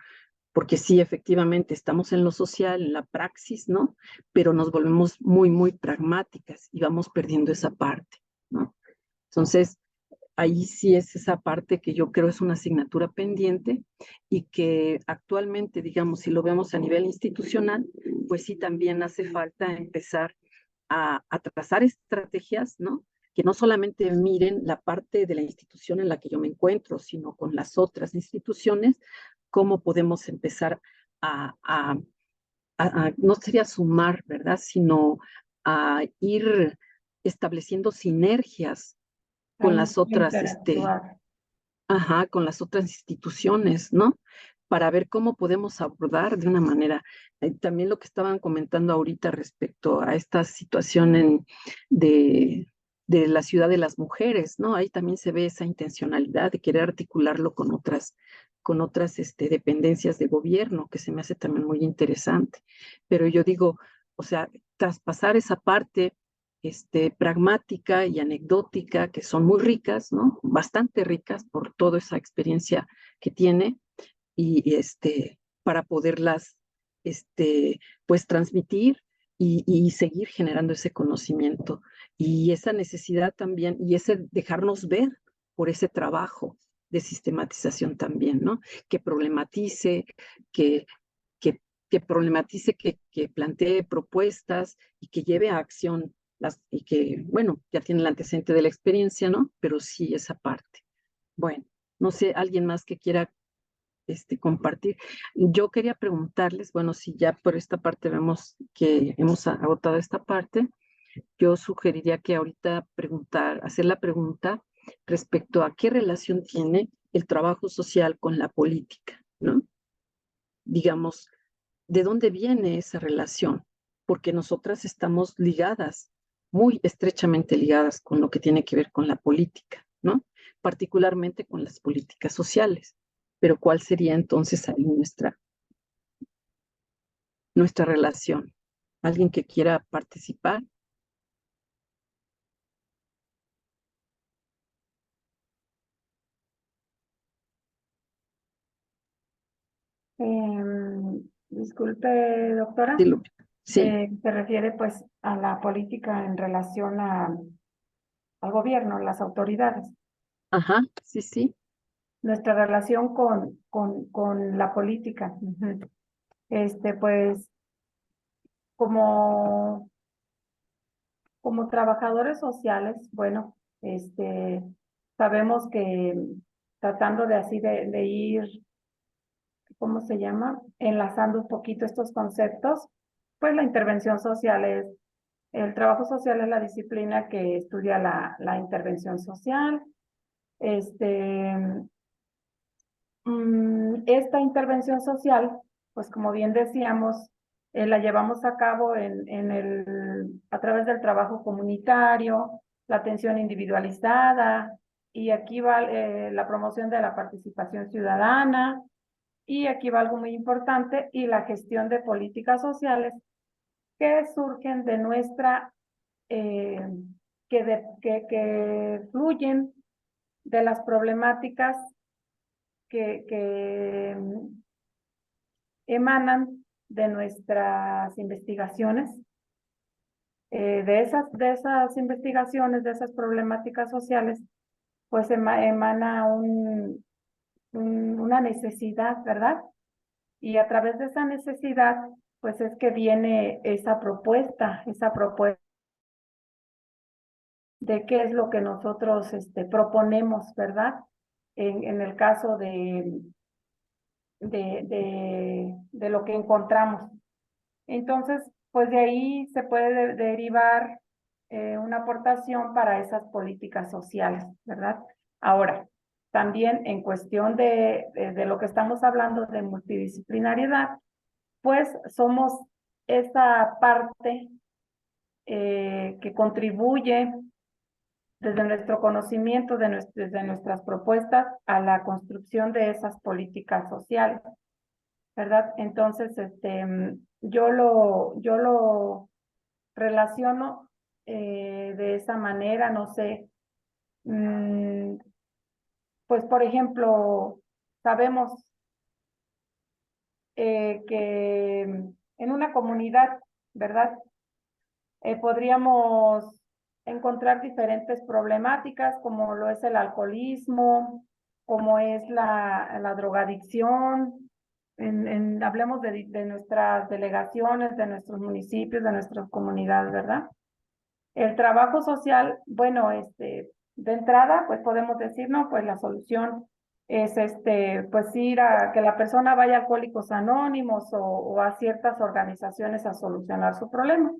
Porque sí, efectivamente, estamos en lo social, en la praxis, ¿no? Pero nos volvemos muy pragmáticas y vamos perdiendo esa parte, ¿no? Entonces, ahí sí es esa parte que yo creo es una asignatura pendiente y que actualmente, digamos, si lo vemos a nivel institucional, pues sí también hace falta empezar a trazar estrategias, ¿no? Que no solamente miren la parte de la institución en la que yo me encuentro, sino con las otras instituciones, cómo podemos empezar no sería sumar, ¿verdad? Sino a ir estableciendo sinergias con las otras, con las otras instituciones, ¿no? Para ver cómo podemos abordar de una manera. También lo que estaban comentando ahorita respecto a esta situación de la ciudad de las mujeres, ¿no? Ahí también se ve esa intencionalidad de querer articularlo con otras dependencias de gobierno, que se me hace también muy interesante. Pero yo digo, o sea, traspasar esa parte pragmática y anecdótica, que son muy ricas, ¿no? Bastante ricas por toda esa experiencia que tiene, y para poderlas, pues, transmitir y seguir generando ese conocimiento y esa necesidad también, y ese dejarnos ver por ese trabajo de sistematización también, ¿no? Que problematice, que, que problematice, que plantee propuestas y que lleve a acción y que, bueno, ya tiene el antecedente de la experiencia, ¿no? Pero sí esa parte. Bueno, no sé, alguien más que quiera compartir. Yo quería preguntarles, bueno, si ya por esta parte vemos que hemos agotado esta parte, yo sugeriría que ahorita hacer la pregunta respecto a qué relación tiene el trabajo social con la política, ¿no? Digamos, ¿de dónde viene esa relación? Porque nosotras estamos ligadas, muy estrechamente ligadas con lo que tiene que ver con la política, ¿no? particularmente con las políticas sociales. Pero ¿cuál sería entonces ahí nuestra relación? ¿Alguien que quiera participar? Disculpe, doctora. Sí, sí. Se refiere pues a la política en relación al gobierno, las autoridades. Ajá, sí, sí. Nuestra relación con la política. Ujú. Pues como trabajadores sociales, bueno, sabemos que tratando de así de ir, ¿cómo se llama? Enlazando un poquito estos conceptos, pues la intervención social el trabajo social es la disciplina que estudia la intervención social. Esta intervención social, pues como bien decíamos, la llevamos a cabo a través del trabajo comunitario, la atención individualizada, y aquí va la promoción de la participación ciudadana, y aquí va algo muy importante, y la gestión de políticas sociales que surgen de nuestra, que fluyen de las problemáticas que emanan de nuestras investigaciones, de esas investigaciones, de esas problemáticas sociales, pues emana una necesidad, ¿verdad? Y a través de esa necesidad, pues es que viene esa propuesta de qué es lo que nosotros proponemos, ¿verdad? En el caso de lo que encontramos. Entonces, pues de ahí se puede derivar una aportación para esas políticas sociales, ¿verdad? Ahora, también en cuestión de lo que estamos hablando de multidisciplinariedad, pues somos esa parte que contribuye desde nuestro conocimiento, desde nuestras propuestas, a la construcción de esas políticas sociales, ¿verdad? Entonces, yo lo relaciono de esa manera, no sé. Pues, por ejemplo, sabemos que en una comunidad, ¿verdad? Podríamos encontrar diferentes problemáticas, como lo es el alcoholismo, como es la drogadicción. Hablemos de nuestras delegaciones, de nuestros municipios, de nuestras comunidades, ¿verdad? El trabajo social, bueno, de entrada, pues podemos decir, no, pues la solución es pues ir a que la persona vaya a Alcohólicos Anónimos o a ciertas organizaciones a solucionar su problema.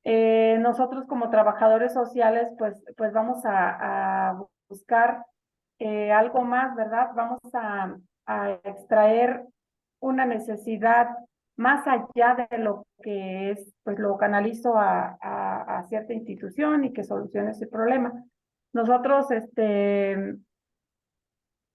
Nosotros como trabajadores sociales, pues vamos a buscar algo más, ¿verdad? Vamos a extraer una necesidad más allá de lo que es, pues lo canalizo a cierta institución y que solucione ese problema. Nosotros,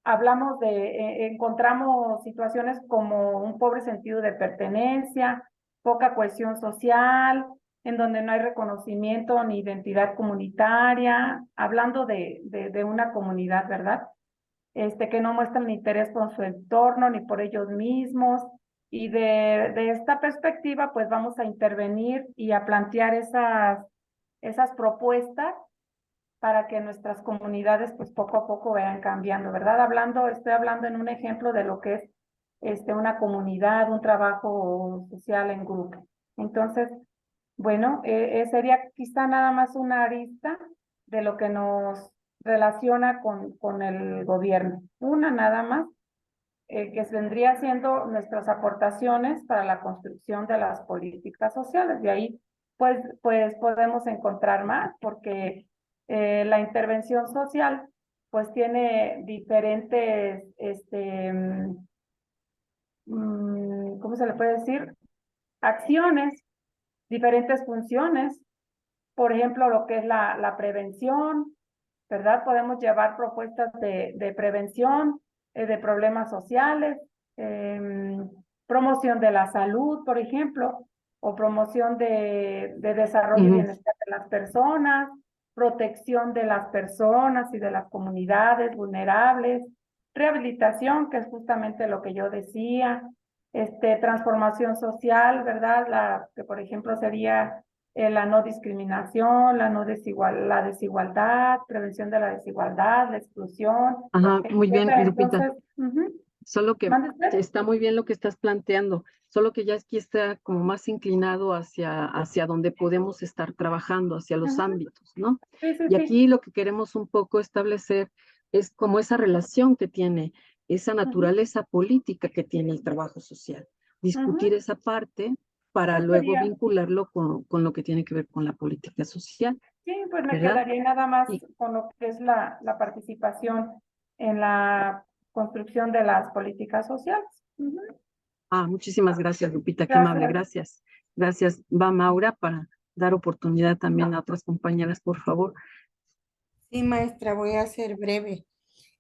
hablamos encontramos situaciones como un pobre sentido de pertenencia, poca cohesión social, en donde no hay reconocimiento ni identidad comunitaria, hablando de una comunidad, ¿verdad? Que no muestran interés por su entorno ni por ellos mismos. Y de esta perspectiva, pues vamos a intervenir y a plantear esas propuestas para que nuestras comunidades pues poco a poco vayan cambiando, ¿verdad? Estoy hablando en un ejemplo de lo que es una comunidad, un trabajo social en grupo. Entonces, bueno, sería quizá nada más una arista de lo que nos relaciona con el gobierno. Una nada más, que vendría siendo nuestras aportaciones para la construcción de las políticas sociales. De ahí, pues podemos encontrar más, porque la intervención social, pues tiene diferentes, ¿cómo se le puede decir? Acciones, diferentes funciones. Por ejemplo, lo que es la prevención, ¿verdad? Podemos llevar propuestas de prevención, de problemas sociales, promoción de la salud, por ejemplo, o promoción de desarrollo y bienestar de las personas, protección de las personas y de las comunidades vulnerables, rehabilitación, que es justamente lo que yo decía, transformación social, ¿verdad? Que por ejemplo sería la no discriminación, la desigualdad, prevención de la desigualdad, la exclusión. Ajá, muy bien, Lupita. Entonces, Solo que ¿mande usted? está muy bien lo que estás planteando, solo que ya aquí está como más inclinado hacia donde podemos estar trabajando, hacia los ámbitos, ¿no? Sí, sí, Y sí. aquí lo que queremos un poco establecer es como esa relación que tiene, esa naturaleza política que tiene el trabajo social. Discutir esa parte para Pues luego sería- vincularlo con lo que tiene que ver con la política social, Sí, pues me ¿verdad? quedaría nada más Y, con lo que es la participación en la construcción de las políticas sociales. muchísimas gracias, Lupita, qué amable, Gracias. gracias. Gracias. Va Maura para dar oportunidad también a otras compañeras, por favor. Sí, maestra, voy a ser breve.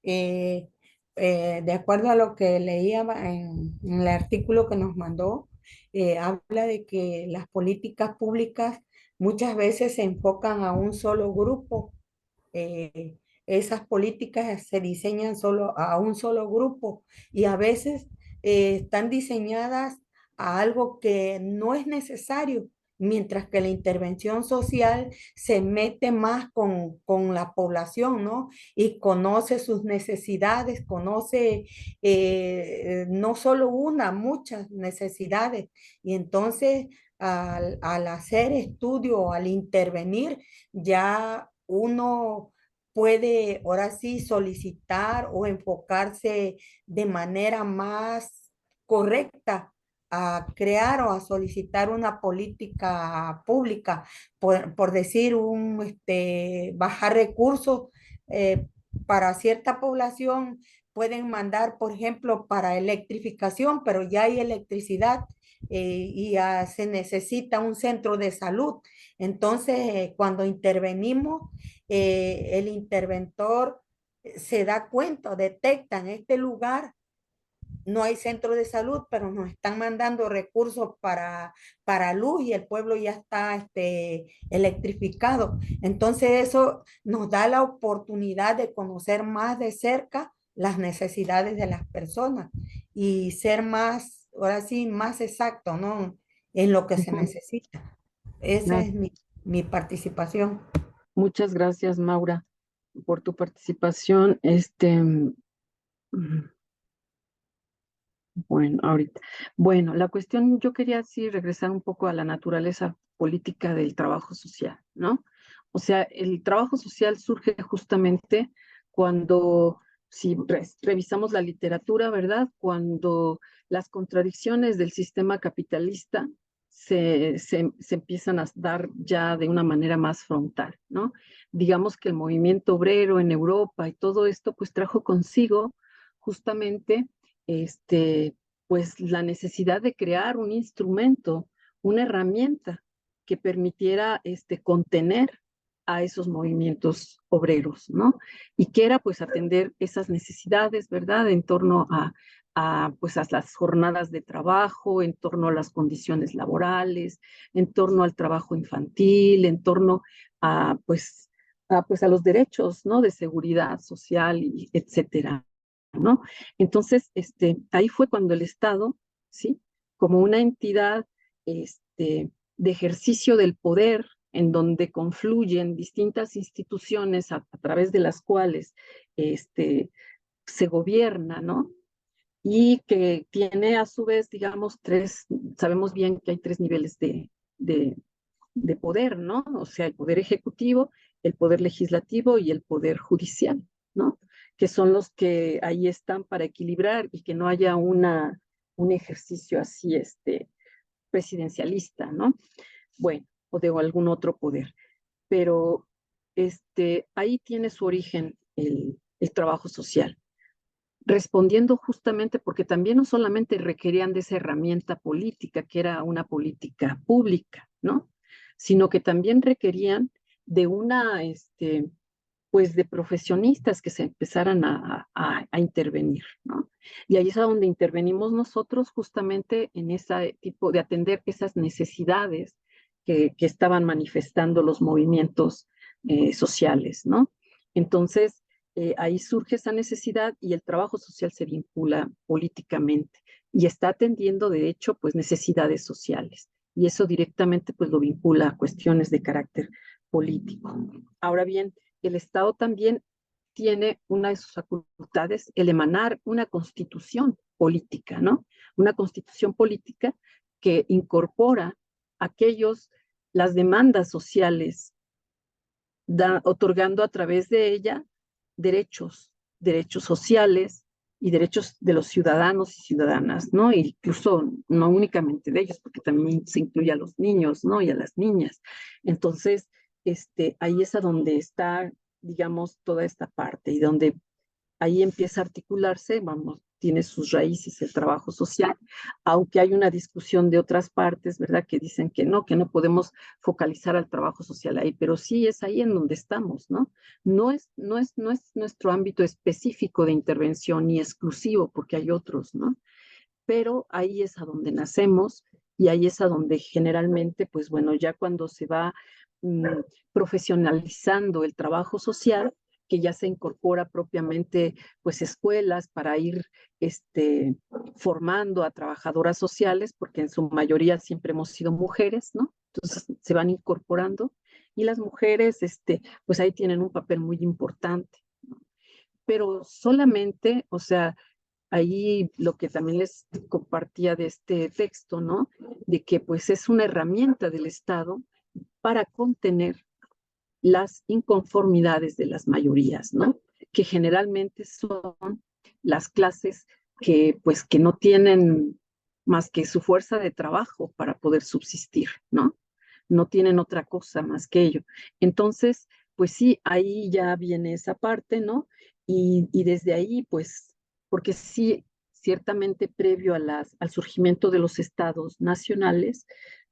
Eh, de acuerdo a lo que leía en el artículo que nos mandó, habla de que las políticas públicas muchas veces se enfocan a un solo grupo. eh, Esas políticas se diseñan solo a un solo grupo y a veces están diseñadas a algo que no es necesario, mientras que la intervención social se mete más con la población, ¿no? Y conoce sus necesidades, conoce no solo una, muchas necesidades. Y entonces al hacer estudio, al intervenir, ya uno puede ahora sí solicitar o enfocarse de manera más correcta a crear o a solicitar una política pública, por decir, bajar recursos para cierta población, pueden mandar, por ejemplo, para electrificación, pero ya hay electricidad y se necesita un centro de salud. Entonces, cuando intervenimos, el interventor se da cuenta, detecta en este lugar no hay centro de salud, pero nos están mandando recursos para luz y el pueblo ya está electrificado. Entonces eso nos da la oportunidad de conocer más de cerca las necesidades de las personas y ser más, ahora sí, más exacto, ¿no? En lo que se necesita. Esa es mi participación. Muchas gracias, Maura, por tu participación. Bueno, ahorita. Bueno, la cuestión, yo quería sí regresar un poco a la naturaleza política del trabajo social, ¿no? O sea, el trabajo social surge justamente cuando, si revisamos la literatura, ¿verdad? Cuando las contradicciones del sistema capitalista se empiezan a dar ya de una manera más frontal, ¿no? Digamos que el movimiento obrero en Europa y todo esto, pues trajo consigo justamente pues la necesidad de crear un instrumento, una herramienta que permitiera contener a esos movimientos obreros, ¿no? Y que era pues atender esas necesidades, ¿verdad? En torno pues a las jornadas de trabajo, en torno a las condiciones laborales, en torno al trabajo infantil, en torno pues a los derechos, ¿no? De seguridad social, y etcétera, ¿no? Entonces, ahí fue cuando el Estado, ¿sí? Como una entidad de ejercicio del poder, en donde confluyen distintas instituciones a través de las cuales se gobierna, ¿no? Y que tiene a su vez, digamos, sabemos bien que hay tres niveles de poder, ¿no? O sea, el poder ejecutivo, el poder legislativo y el poder judicial, ¿no? Que son los que ahí están para equilibrar y que no haya un ejercicio así, presidencialista, ¿no? Bueno, o de algún otro poder. Pero ahí tiene su origen el trabajo social, respondiendo justamente porque también no solamente requerían de esa herramienta política, que era una política pública, ¿no? Sino que también requerían de pues de profesionistas que se empezaran a intervenir, ¿no? Y ahí es a donde intervenimos nosotros justamente en ese tipo de atender esas necesidades que estaban manifestando los movimientos sociales, ¿no? Entonces, ahí surge esa necesidad y el trabajo social se vincula políticamente y está atendiendo, de hecho, pues necesidades sociales. Y eso directamente pues lo vincula a cuestiones de carácter político. Ahora bien, el Estado también tiene una de sus facultades, el emanar una constitución política, ¿no? Una constitución política que incorpora las demandas sociales, otorgando a través de ella derechos sociales y derechos de los ciudadanos y ciudadanas, ¿no? E incluso no únicamente de ellos, porque también se incluye a los niños, ¿no? Y a las niñas. Entonces, ahí es a donde está, digamos, toda esta parte y donde ahí empieza a articularse, vamos, tiene sus raíces el trabajo social, aunque hay una discusión de otras partes, ¿verdad? Que dicen que no podemos focalizar al trabajo social ahí, pero sí es ahí en donde estamos, ¿no? No es nuestro ámbito específico de intervención ni exclusivo, porque hay otros, ¿no? Pero ahí es a donde nacemos y ahí es a donde generalmente, pues bueno, ya cuando se va profesionalizando el trabajo social, que ya se incorpora propiamente pues escuelas para ir formando a trabajadoras sociales, porque en su mayoría siempre hemos sido mujeres, ¿no? Entonces se van incorporando y las mujeres pues ahí tienen un papel muy importante, ¿no? Pero solamente, o sea, ahí lo que también les compartía de este texto, ¿no? De que pues es una herramienta del Estado para contener las inconformidades de las mayorías, ¿no? Que generalmente son las clases que pues que no tienen más que su fuerza de trabajo para poder subsistir, ¿no? No tienen otra cosa más que ello. Entonces, pues sí, ahí ya viene esa parte, ¿no? Y desde ahí, pues, porque sí, ciertamente previo al surgimiento de los estados nacionales,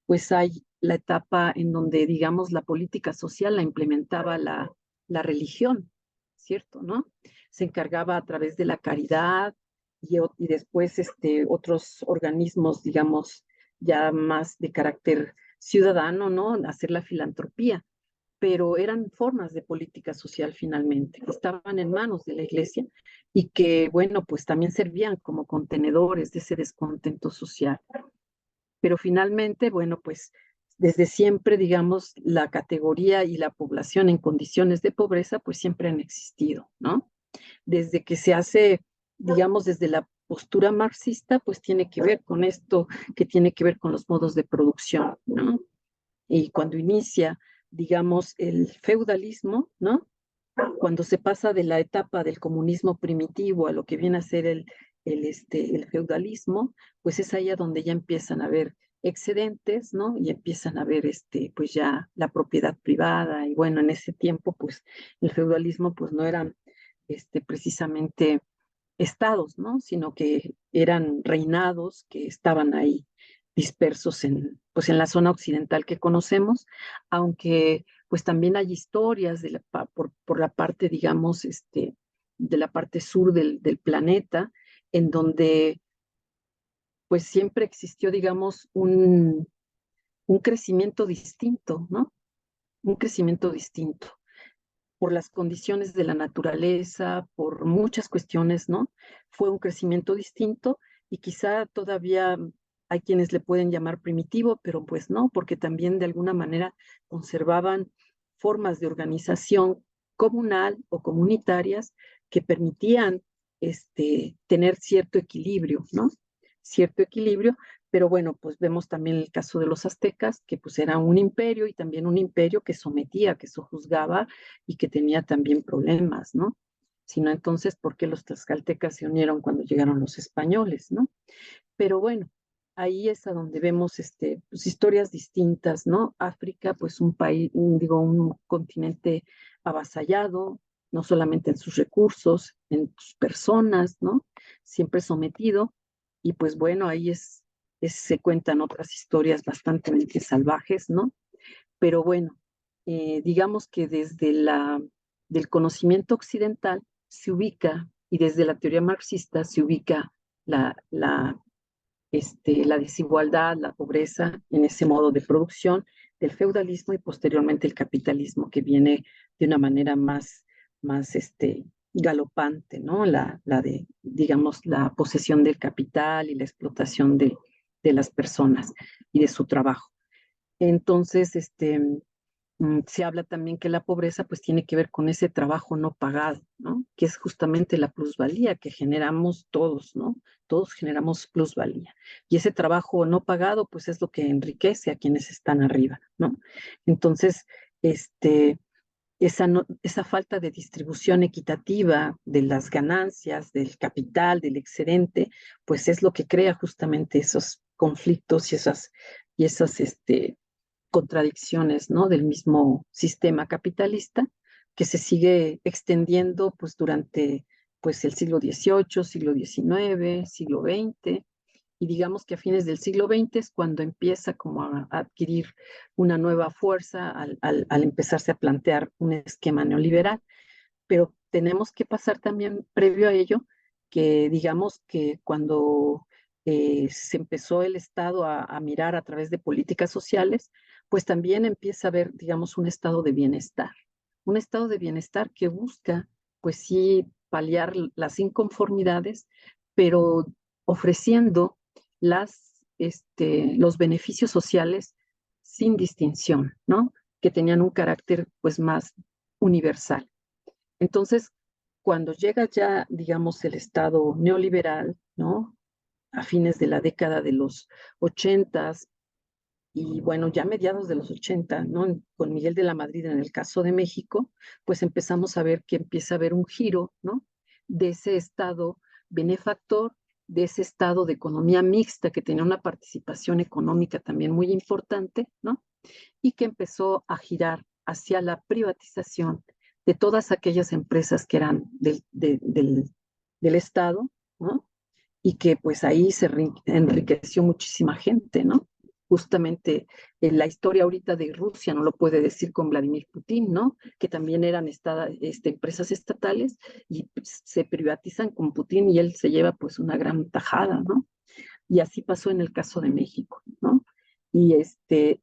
pues hay la etapa en donde, digamos, la política social la implementaba la religión, ¿cierto? ¿No? Se encargaba a través de la caridad y después otros organismos, digamos, ya más de carácter ciudadano, ¿no? Hacer la filantropía, pero eran formas de política social finalmente, que estaban en manos de la iglesia y que, bueno, pues también servían como contenedores de ese descontento social. Pero finalmente, bueno, pues desde siempre, digamos, la categoría y la población en condiciones de pobreza, pues siempre han existido, ¿no? Desde que se hace, digamos, desde la postura marxista, pues tiene que ver con esto, que tiene que ver con los modos de producción, ¿no? Y cuando inicia, digamos, el feudalismo, ¿no? Cuando se pasa de la etapa del comunismo primitivo a lo que viene a ser el feudalismo, pues es ahí a donde ya empiezan a haber excedentes, ¿no? Y empiezan a haber, pues ya la propiedad privada, y bueno, en ese tiempo, pues el feudalismo, pues no eran, precisamente estados, ¿no? Sino que eran reinados que estaban ahí dispersos pues en la zona occidental que conocemos, aunque pues también hay historias por la parte, digamos, de la parte sur del planeta, en donde pues siempre existió, digamos, un crecimiento distinto, ¿no? Un crecimiento distinto por las condiciones de la naturaleza, por muchas cuestiones, ¿no? Fue un crecimiento distinto y quizá todavía hay quienes le pueden llamar primitivo, pero pues no, porque también de alguna manera conservaban formas de organización comunal o comunitarias que permitían tener cierto equilibrio, ¿no? Cierto equilibrio, pero bueno, pues vemos también el caso de los aztecas, que pues era un imperio y también un imperio que sometía, que sojuzgaba y que tenía también problemas, ¿no? Sino entonces, ¿por qué los tlaxcaltecas se unieron cuando llegaron los españoles, ¿no? Pero bueno, ahí es a donde vemos pues, historias distintas, ¿no? África, pues un país, un continente avasallado, no solamente en sus recursos, en sus personas, ¿no? Siempre sometido, y pues bueno, ahí se cuentan otras historias bastante salvajes, ¿no? Pero bueno, digamos que desde del conocimiento occidental se ubica, y desde la teoría marxista se ubica la desigualdad, la pobreza en ese modo de producción del feudalismo y posteriormente el capitalismo que viene de una manera más galopante, ¿no? Digamos, la posesión del capital y la explotación de las personas y de su trabajo. Entonces, se habla también que la pobreza pues tiene que ver con ese trabajo no pagado, ¿no? Que es justamente la plusvalía que generamos todos, ¿no? Todos generamos plusvalía. Y ese trabajo no pagado pues es lo que enriquece a quienes están arriba, ¿no? Entonces, esa falta de distribución equitativa de las ganancias, del capital, del excedente, pues es lo que crea justamente esos conflictos y esas contradicciones, ¿no? Del mismo sistema capitalista que se sigue extendiendo pues durante pues el siglo XVIII, siglo XIX, siglo XX, y digamos que a fines del siglo XX es cuando empieza como a adquirir una nueva fuerza al empezarse a plantear un esquema neoliberal. Pero tenemos que pasar también previo a ello que digamos que cuando se empezó el Estado a mirar a través de políticas sociales, pues también empieza a haber, digamos, un estado de bienestar que busca, pues sí, paliar las inconformidades, pero ofreciendo los beneficios sociales sin distinción, ¿no? Que tenían un carácter, pues, más universal. Entonces, cuando llega ya, digamos, el Estado neoliberal, ¿no? A fines de la década de los 80 y bueno, ya mediados de los 80, ¿no? Con Miguel de la Madrid en el caso de México, pues empezamos a ver que empieza a haber un giro, ¿no? De ese Estado benefactor, de ese Estado de economía mixta que tenía una participación económica también muy importante, ¿no? Y que empezó a girar hacia la privatización de todas aquellas empresas que eran del Estado, ¿no? Y que pues ahí se enriqueció muchísima gente, ¿no? Justamente la historia ahorita de Rusia no lo puede decir con Vladimir Putin, ¿no? Que también eran empresas estatales y pues, se privatizan con Putin y él se lleva pues una gran tajada, ¿no? Y así pasó en el caso de México, ¿no? Y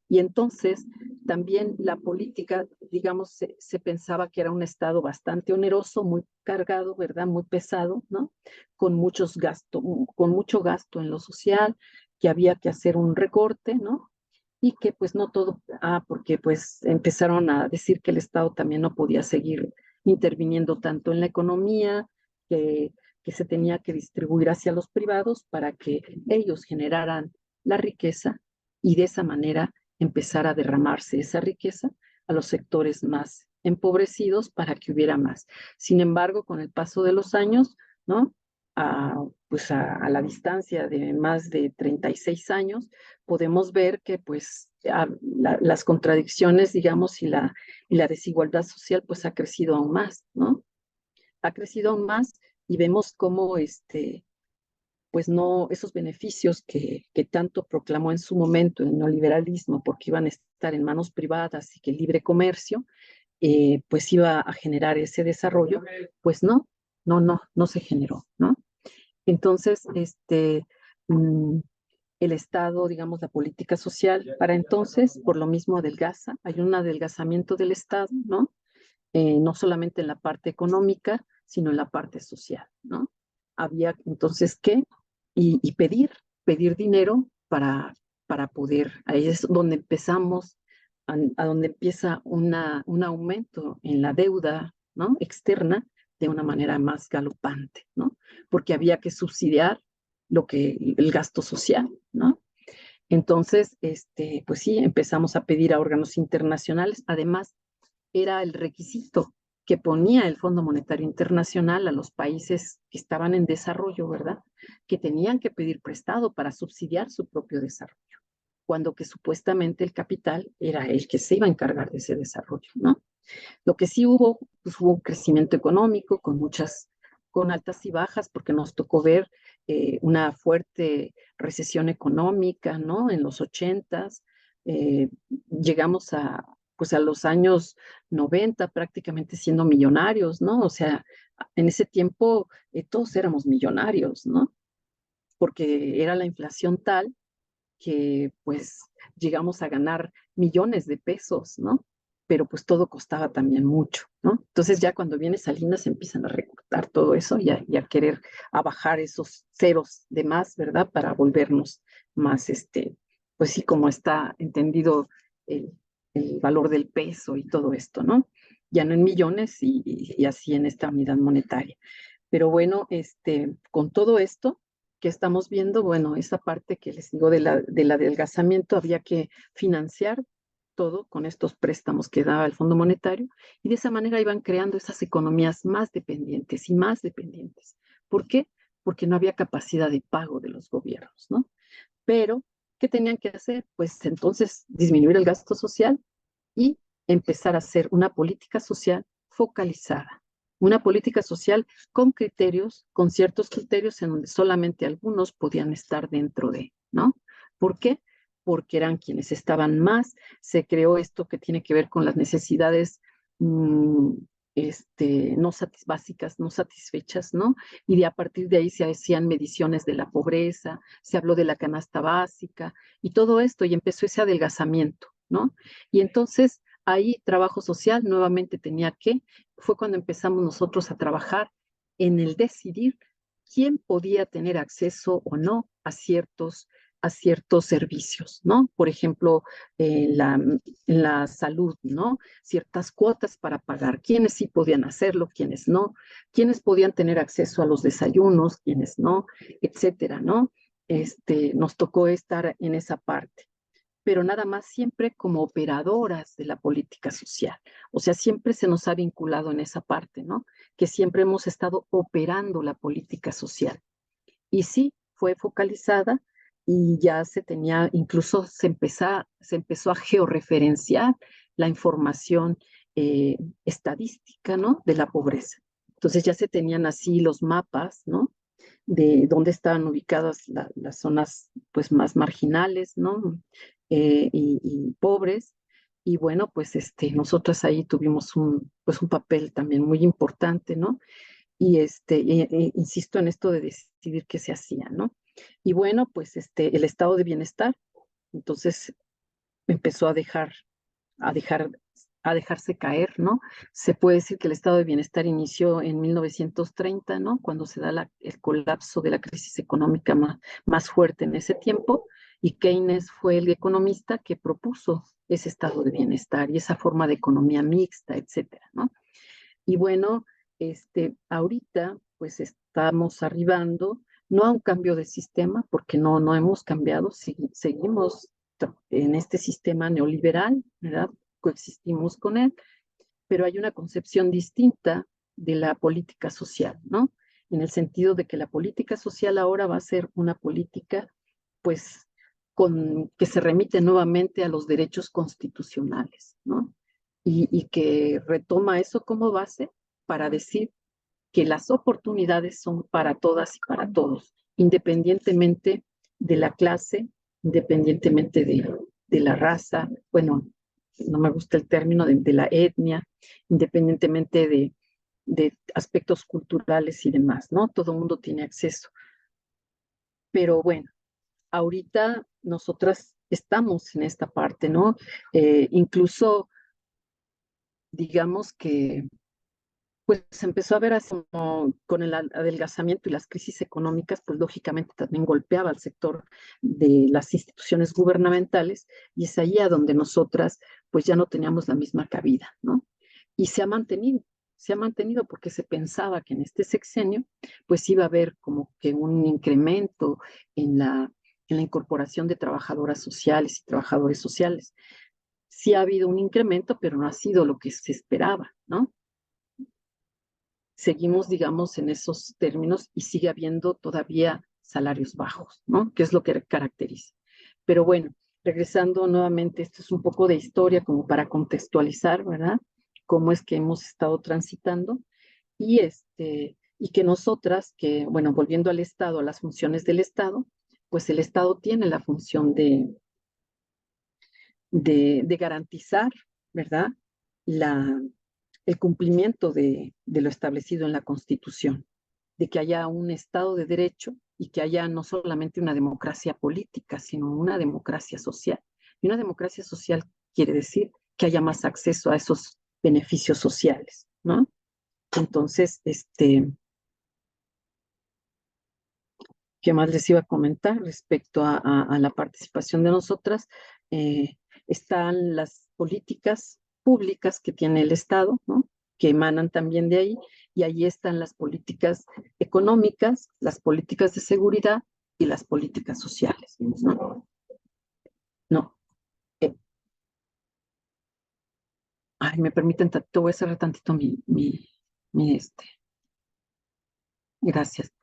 entonces también la política, digamos, se pensaba que era un Estado bastante oneroso, muy cargado, ¿verdad? Muy pesado, ¿no? Con mucho gasto en lo social, que había que hacer un recorte, ¿no? Y que pues no todo, porque pues empezaron a decir que el Estado también no podía seguir interviniendo tanto en la economía, que se tenía que distribuir hacia los privados para que ellos generaran la riqueza y de esa manera empezar a derramarse esa riqueza a los sectores más empobrecidos para que hubiera más. Sin embargo, con el paso de los años, ¿no? Pues a la distancia de más de 36 años, podemos ver que pues las contradicciones, digamos, y la desigualdad social pues ha crecido aún más, ¿no? Ha crecido aún más y vemos cómo pues no, esos beneficios que tanto proclamó en su momento el neoliberalismo, porque iban a estar en manos privadas y que el libre comercio, pues iba a generar ese desarrollo, pues no se generó, ¿no? Entonces, el Estado, digamos, la política social, para entonces, por lo mismo adelgaza, hay un adelgazamiento del Estado, ¿no? No solamente en la parte económica, sino en la parte social, ¿no? Había entonces que pedir dinero para poder, ahí es donde empezamos, a donde empieza un aumento en la deuda, ¿no? Externa de una manera más galopante, ¿no? Porque había que subsidiar el gasto social, ¿no? Entonces, pues sí, empezamos a pedir a órganos internacionales, además era el requisito que ponía el Fondo Monetario Internacional a los países que estaban en desarrollo, ¿verdad? Que tenían que pedir prestado para subsidiar su propio desarrollo, cuando que supuestamente el capital era el que se iba a encargar de ese desarrollo, ¿no? Lo que sí hubo, pues hubo un crecimiento económico con altas y bajas, porque nos tocó ver una fuerte recesión económica, ¿no? En los 80s, llegamos pues a los años 90 prácticamente siendo millonarios, ¿no? O sea, en ese tiempo todos éramos millonarios, ¿no? Porque era la inflación tal que pues llegamos a ganar millones de pesos, ¿no? Pero pues todo costaba también mucho, ¿no? Entonces ya cuando viene Salinas empiezan a recortar todo eso y a querer a bajar esos ceros de más, ¿verdad? Para volvernos más, pues sí, como está entendido el, el valor del peso y todo esto, ¿no? Ya no en millones y así en esta unidad monetaria. Pero bueno, con todo esto que estamos viendo, bueno, esa parte que les digo del adelgazamiento, había que financiar todo con estos préstamos que daba el Fondo Monetario y de esa manera iban creando esas economías más dependientes y más dependientes. ¿Por qué? Porque no había capacidad de pago de los gobiernos, ¿no? Pero, ¿qué tenían que hacer? Pues entonces disminuir el gasto social y empezar a hacer una política social focalizada, una política social con criterios, con ciertos criterios en donde solamente algunos podían estar dentro de, ¿no? ¿Por qué? Porque eran quienes estaban más, se creó esto que tiene que ver con las necesidades no básicas, no satisfechas, ¿no? Y de a partir de ahí se hacían mediciones de la pobreza, se habló de la canasta básica y todo esto y empezó ese adelgazamiento, ¿no? Y entonces ahí trabajo social nuevamente fue cuando empezamos nosotros a trabajar en el decidir quién podía tener acceso o no a ciertos servicios, ¿no? Por ejemplo, la salud, ¿no? Ciertas cuotas para pagar, quiénes sí podían hacerlo, quiénes no, quiénes podían tener acceso a los desayunos, quiénes no, etcétera, ¿no? Nos tocó estar en esa parte, pero nada más siempre como operadoras de la política social. O sea, siempre se nos ha vinculado en esa parte, ¿no? Que siempre hemos estado operando la política social. Y sí, fue focalizada y ya se tenía, incluso se empezó a georreferenciar la información estadística, ¿no? De la pobreza. Entonces ya se tenían así los mapas, ¿no? De dónde estaban ubicadas las zonas pues más marginales, ¿no? Y pobres. Y bueno, pues nosotros ahí tuvimos pues un papel también muy importante, ¿no? Y insisto en esto de decidir qué se hacía, ¿no? Y bueno, pues el estado de bienestar, entonces empezó a dejar, a dejarse caer, ¿no? Se puede decir que el estado de bienestar inició en 1930, ¿no? Cuando se da el colapso de la crisis económica más fuerte en ese tiempo, y Keynes fue el economista que propuso ese estado de bienestar y esa forma de economía mixta, etcétera, ¿no? Y bueno, ahorita pues estamos arribando, no a un cambio de sistema, porque no hemos cambiado, seguimos en este sistema neoliberal, ¿verdad? Coexistimos con él, pero hay una concepción distinta de la política social, ¿no? En el sentido de que la política social ahora va a ser una política, pues, que se remite nuevamente a los derechos constitucionales, ¿no? Y que retoma eso como base para decir que las oportunidades son para todas y para todos, independientemente de la clase, independientemente de la raza, bueno, no me gusta el término de la etnia, independientemente de aspectos culturales y demás, ¿no? Todo el mundo tiene acceso. Pero bueno, ahorita nosotras estamos en esta parte, ¿no? Incluso, digamos que pues se empezó a ver así como con el adelgazamiento y las crisis económicas, pues lógicamente también golpeaba al sector de las instituciones gubernamentales y es ahí a donde nosotras pues ya no teníamos la misma cabida, ¿no? Y se ha mantenido porque se pensaba que en este sexenio pues iba a haber como que un incremento en la incorporación de trabajadoras sociales y trabajadores sociales. Sí ha habido un incremento, pero no ha sido lo que se esperaba, ¿no? Seguimos, digamos, en esos términos y sigue habiendo todavía salarios bajos, ¿no? Que es lo que caracteriza. Pero bueno, regresando nuevamente, esto es un poco de historia como para contextualizar, ¿verdad? Cómo es que hemos estado transitando y y que nosotras, que, bueno, volviendo al Estado, a las funciones del Estado, pues el Estado tiene la función de garantizar, ¿verdad? el cumplimiento de lo establecido en la Constitución, de que haya un Estado de Derecho y que haya no solamente una democracia política, sino una democracia social. Y una democracia social quiere decir que haya más acceso a esos beneficios sociales, ¿no? Entonces, ¿qué más les iba a comentar respecto a la participación de nosotras? Están las políticas públicas que tiene el Estado, ¿no? Que emanan también de ahí, y ahí están las políticas económicas, las políticas de seguridad y las políticas sociales, ¿no? No. Ay, me permiten, te voy a cerrar tantito Gracias.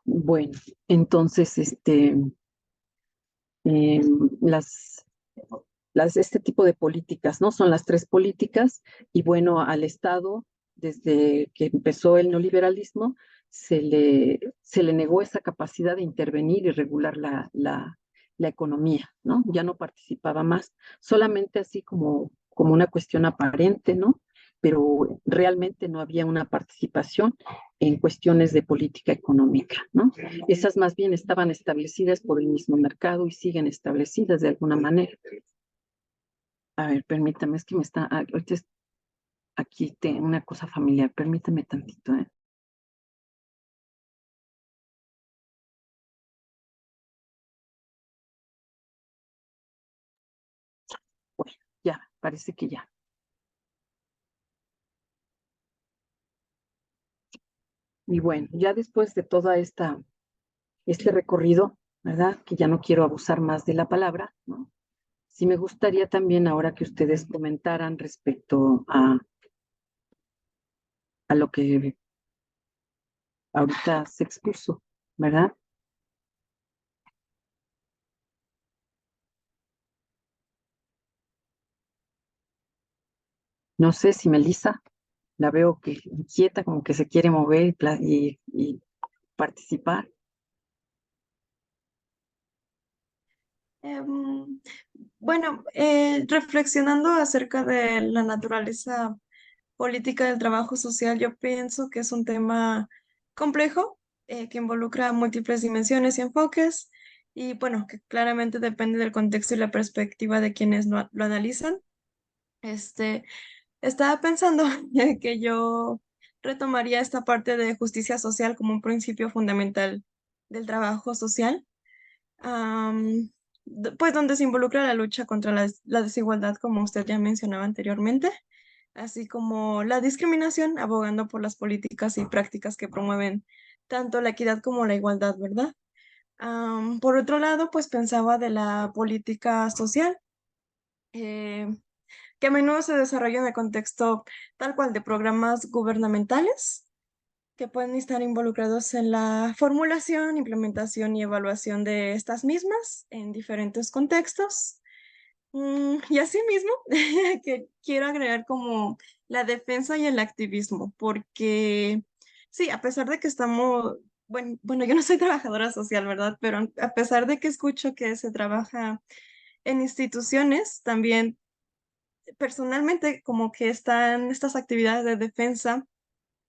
Bueno, entonces, eh, las, este tipo de políticas, ¿no? Son las tres políticas, y bueno, al Estado, desde que empezó el neoliberalismo, se le negó esa capacidad de intervenir y regular la economía, ¿no? Ya no participaba más, solamente así como una cuestión aparente, ¿no? Pero realmente no había una participación en cuestiones de política económica, ¿no? Esas más bien estaban establecidas por el mismo mercado y siguen establecidas de alguna manera. A ver, permítame, es que me está, ahorita aquí tengo una cosa familiar, permítame tantito, ¿eh? Bueno, ya, parece que ya. Y bueno, ya después de toda este recorrido, ¿verdad? Que ya no quiero abusar más de la palabra, ¿no? Sí me gustaría también ahora que ustedes comentaran respecto a lo que ahorita se expuso, ¿verdad? No sé si Melissa, la veo que inquieta, como que se quiere mover y participar. Em, bueno, reflexionando acerca de la naturaleza política del trabajo social, yo pienso que es un tema complejo, que involucra múltiples dimensiones y enfoques, y bueno, que claramente depende del contexto y la perspectiva de quienes lo analizan. Este, Estaba pensando que yo retomaría esta parte de justicia social como un principio fundamental del trabajo social, pues donde se involucra la lucha contra la desigualdad, como usted ya mencionaba anteriormente, así como la discriminación, abogando por las políticas y prácticas que promueven tanto la equidad como la igualdad, ¿verdad? Por otro lado, pues pensaba de la política social, eh, que a menudo se desarrolla en el contexto tal cual de programas gubernamentales que pueden estar involucrados en la formulación, implementación y evaluación de estas mismas en diferentes contextos. Y asimismo, que quiero agregar como la defensa y el activismo, porque sí, a pesar de que estamos, bueno, yo no soy trabajadora social, ¿verdad? Pero a pesar de que escucho que se trabaja en instituciones, también personalmente como que están estas actividades de defensa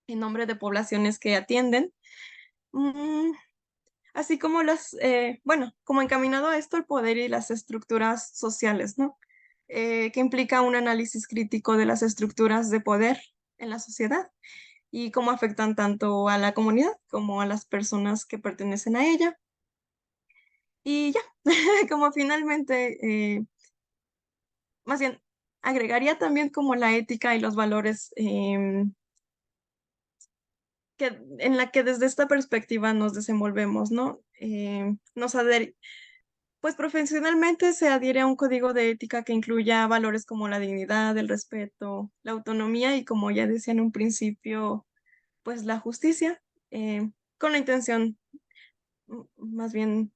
en nombre de poblaciones que atienden, mm, así como como encaminado a esto el poder y las estructuras sociales, ¿no? Que implica un análisis crítico de las estructuras de poder en la sociedad y cómo afectan tanto a la comunidad como a las personas que pertenecen a ella. Y ya, como finalmente, más bien, agregaría también como la ética y los valores en la que desde esta perspectiva nos desenvolvemos, ¿no? Pues profesionalmente se adhiere a un código de ética que incluya valores como la dignidad, el respeto, la autonomía y, como ya decía en un principio, pues la justicia, con la intención, más bien,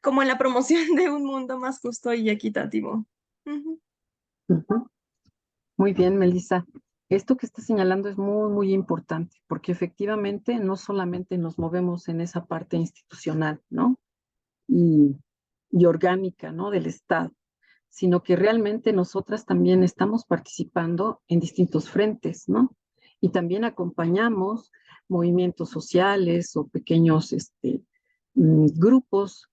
como en la promoción de un mundo más justo y equitativo. Ujú. Ujú. Muy bien, Melissa. Esto que estás señalando es muy, muy importante, porque efectivamente no solamente nos movemos en esa parte institucional, ¿no? Y orgánica, ¿no? Del Estado, sino que realmente nosotras también estamos participando en distintos frentes, ¿no? Y también acompañamos movimientos sociales o pequeños grupos,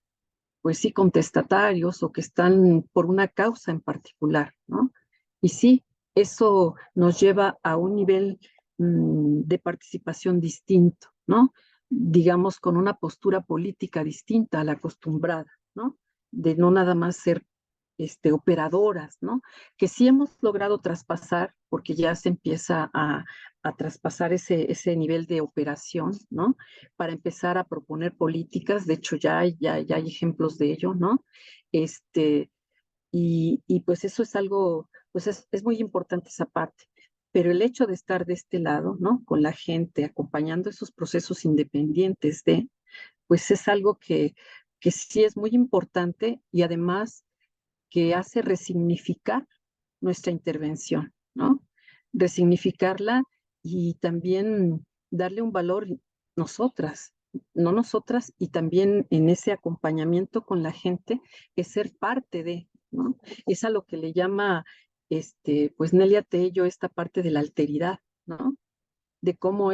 pues sí, contestatarios o que están por una causa en particular, ¿no? Y sí, eso nos lleva a un nivel de participación distinto, ¿no? Digamos, con una postura política distinta a la acostumbrada, ¿no? De no nada más ser operadoras, ¿no? Que sí hemos logrado traspasar, porque ya se empieza a traspasar ese nivel de operación, ¿no? Para empezar a proponer políticas, de hecho ya hay ejemplos de ello, ¿no? Y pues eso es algo, pues es muy importante esa parte. Pero el hecho de estar de este lado, ¿no? Con la gente, acompañando esos procesos independientes pues es algo que sí es muy importante y además que hace resignificar nuestra intervención, ¿no? Resignificarla y también darle un valor nosotras, no nosotras, y también en ese acompañamiento con la gente, es ser parte de, ¿no? Es a lo que le llama, pues Nelia Tello, esta parte de la alteridad, ¿no? De cómo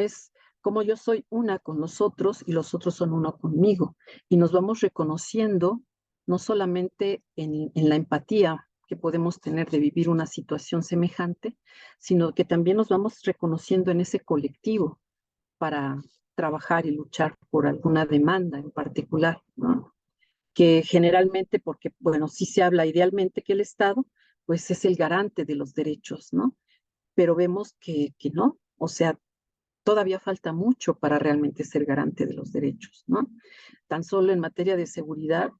yo soy una con los otros y los otros son uno conmigo. Y nos vamos reconociendo no solamente en la empatía que podemos tener de vivir una situación semejante, sino que también nos vamos reconociendo en ese colectivo para trabajar y luchar por alguna demanda en particular, ¿no? Que generalmente, porque, bueno, sí se habla idealmente que el Estado, pues es el garante de los derechos, ¿no? Pero vemos que no, o sea, todavía falta mucho para realmente ser garante de los derechos, ¿no? Tan solo en materia de seguridad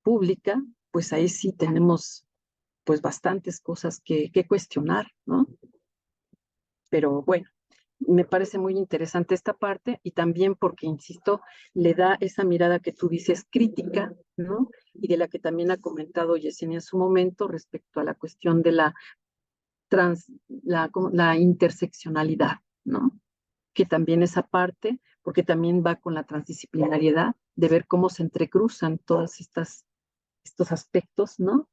pública, pues ahí sí tenemos pues bastantes cosas que cuestionar, ¿no? Pero bueno, me parece muy interesante esta parte y también porque, insisto, le da esa mirada que tú dices crítica, ¿no? Y de la que también ha comentado Yesenia en su momento respecto a la cuestión de la interseccionalidad, ¿no? Que también esa parte, porque también va con la transdisciplinariedad, de ver cómo se entrecruzan todos estos aspectos, ¿no?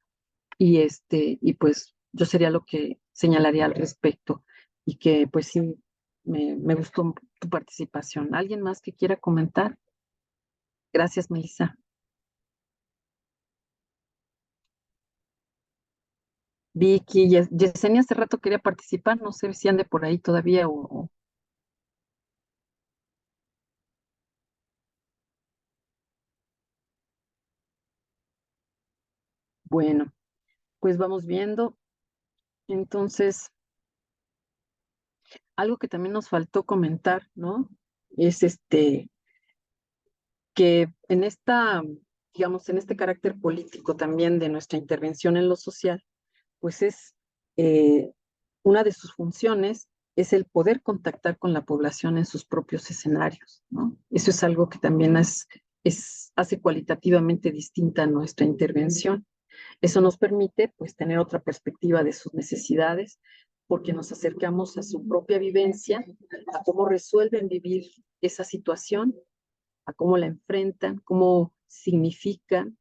Y pues yo sería lo que señalaría al respecto, y que pues sí, me gustó tu participación. ¿Alguien más que quiera comentar? Gracias, Melissa. Vicky, Yesenia hace rato quería participar, no sé si ande por ahí todavía o... Bueno, pues vamos viendo. Entonces, algo que también nos faltó comentar, ¿no? Es que en digamos, en este carácter político también de nuestra intervención en lo social, pues es eh, una de sus funciones es el poder contactar con la población en sus propios escenarios, ¿no? Eso es algo que también hace cualitativamente distinta nuestra intervención. Eso nos permite, pues, tener otra perspectiva de sus necesidades, porque nos acercamos a su propia vivencia, a cómo resuelven vivir esa situación, a cómo la enfrentan, cómo significan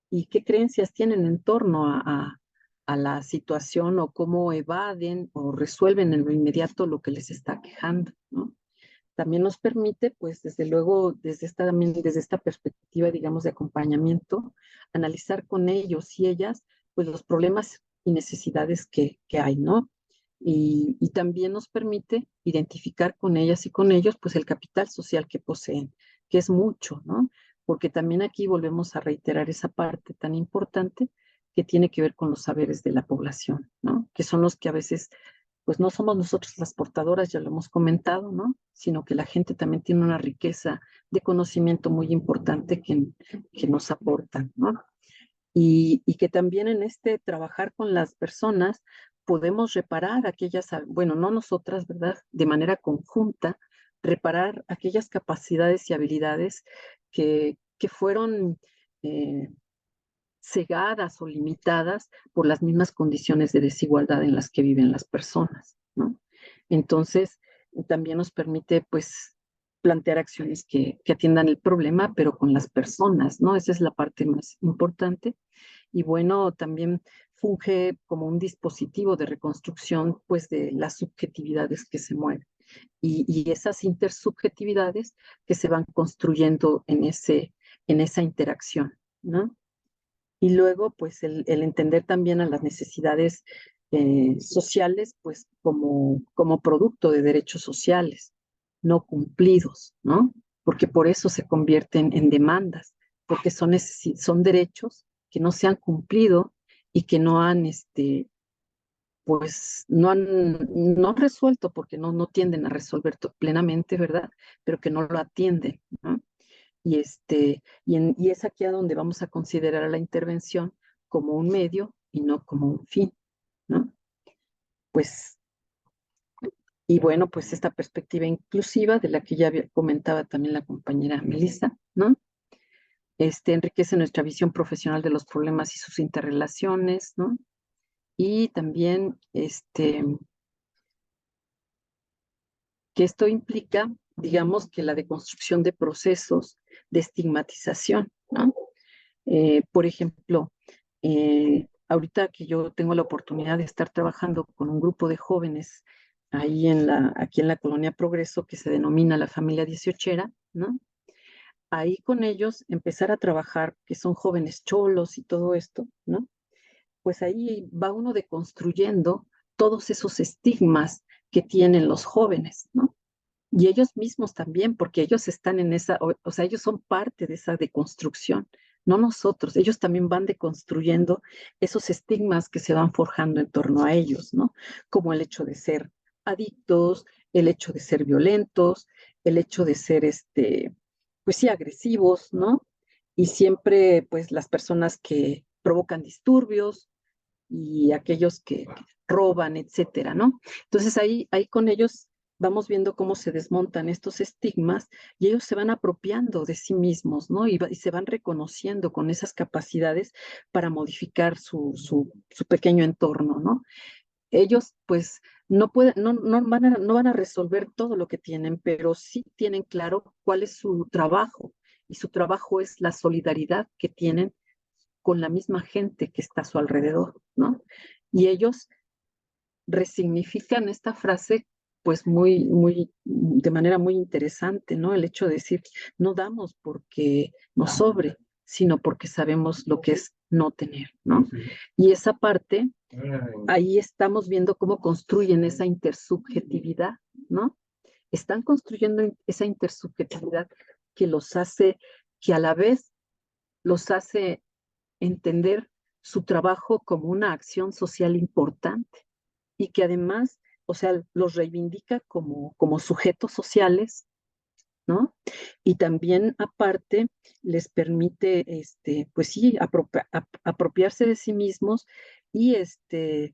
y qué creencias tienen en torno a la situación o cómo evaden o resuelven en lo inmediato lo que les está quejando, ¿no? También nos permite, pues, desde luego, desde esta perspectiva, digamos, de acompañamiento, analizar con ellos y ellas, pues, los problemas y necesidades que hay, ¿no? Y también nos permite identificar con ellas y con ellos, pues, el capital social que poseen, que es mucho, ¿no? Porque también aquí volvemos a reiterar esa parte tan importante que tiene que ver con los saberes de la población, ¿no? Que son los que a veces pues no somos nosotros las portadoras, ya lo hemos comentado, ¿no? Sino que la gente también tiene una riqueza de conocimiento muy importante que nos aportan, ¿no? Y que también en trabajar con las personas podemos reparar bueno, no nosotras, ¿verdad? De manera conjunta, reparar aquellas capacidades y habilidades que fueron cegadas o limitadas por las mismas condiciones de desigualdad en las que viven las personas, ¿no? Entonces, también nos permite, pues, plantear acciones que atiendan el problema, pero con las personas, ¿no? Esa es la parte más importante. Y bueno, también funge como un dispositivo de reconstrucción, pues, de las subjetividades que se mueven y esas intersubjetividades que se van construyendo en esa interacción, ¿no? Y luego, pues, el entender también a las necesidades sociales, pues, como producto de derechos sociales no cumplidos, ¿no? Porque por eso se convierten en demandas, porque son derechos que no se han cumplido y que no han, pues, no han resuelto, porque no tienden a resolver plenamente, ¿verdad? Pero que no lo atienden, ¿no? Y es aquí a donde vamos a considerar a la intervención como un medio y no como un fin, ¿no? Pues, y bueno, pues esta perspectiva inclusiva de la que ya comentaba también la compañera Melissa, ¿no? Enriquece nuestra visión profesional de los problemas y sus interrelaciones, ¿no? Y también, que esto implica, digamos, que la deconstrucción de procesos de estigmatización, ¿no? Por ejemplo, ahorita que yo tengo la oportunidad de estar trabajando con un grupo de jóvenes aquí en la Colonia Progreso, que se denomina la familia 18era, ¿no? Ahí con ellos empezar a trabajar, que son jóvenes cholos y todo esto, ¿no? Pues ahí va uno deconstruyendo todos esos estigmas que tienen los jóvenes, ¿no? Y ellos mismos también, porque ellos están en o sea, ellos son parte de esa deconstrucción, no nosotros. Ellos también van deconstruyendo esos estigmas que se van forjando en torno a ellos, ¿no? Como el hecho de ser adictos, el hecho de ser violentos, el hecho de ser, pues sí, agresivos, ¿no? Y siempre, pues, las personas que provocan disturbios y aquellos que roban, etcétera, ¿no? Entonces ahí con ellos vamos viendo cómo se desmontan estos estigmas y ellos se van apropiando de sí mismos, ¿no? Y se van reconociendo con esas capacidades para modificar su pequeño entorno, ¿no? Ellos, pues, no pueden, no van a resolver todo lo que tienen, pero sí tienen claro cuál es su trabajo, y su trabajo es la solidaridad que tienen con la misma gente que está a su alrededor, ¿no? Y ellos resignifican esta frase, pues de manera muy interesante, ¿no? El hecho de decir, no damos porque nos sobre, sino porque sabemos lo que es no tener, ¿no? Y esa parte, ahí estamos viendo cómo construyen esa intersubjetividad, ¿no? Están construyendo esa intersubjetividad que los hace, que a la vez los hace entender su trabajo como una acción social importante y que además, o sea, los reivindica como sujetos sociales, ¿no? Y también aparte les permite, pues sí, apropiarse de sí mismos y e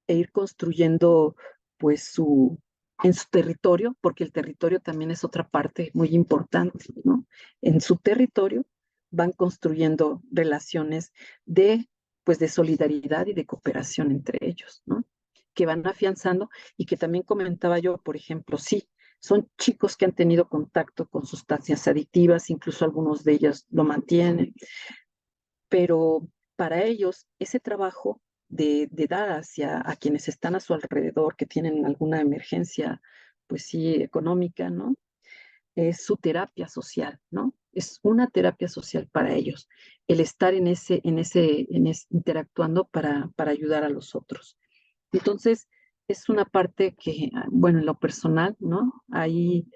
ir construyendo, pues, en su territorio, porque el territorio también es otra parte muy importante, ¿no? En su territorio van construyendo relaciones pues, de solidaridad y de cooperación entre ellos, ¿no? Que van afianzando y que también comentaba yo, por ejemplo, sí, son chicos que han tenido contacto con sustancias adictivas, incluso algunos de ellos lo mantienen, pero para ellos ese trabajo de dar hacia a quienes están a su alrededor, que tienen alguna emergencia, pues sí, económica, ¿no? Es su terapia social, ¿no? Es una terapia social para ellos, el estar interactuando para ayudar a los otros. Entonces, es una parte que, bueno, en lo personal, ¿no? Ahí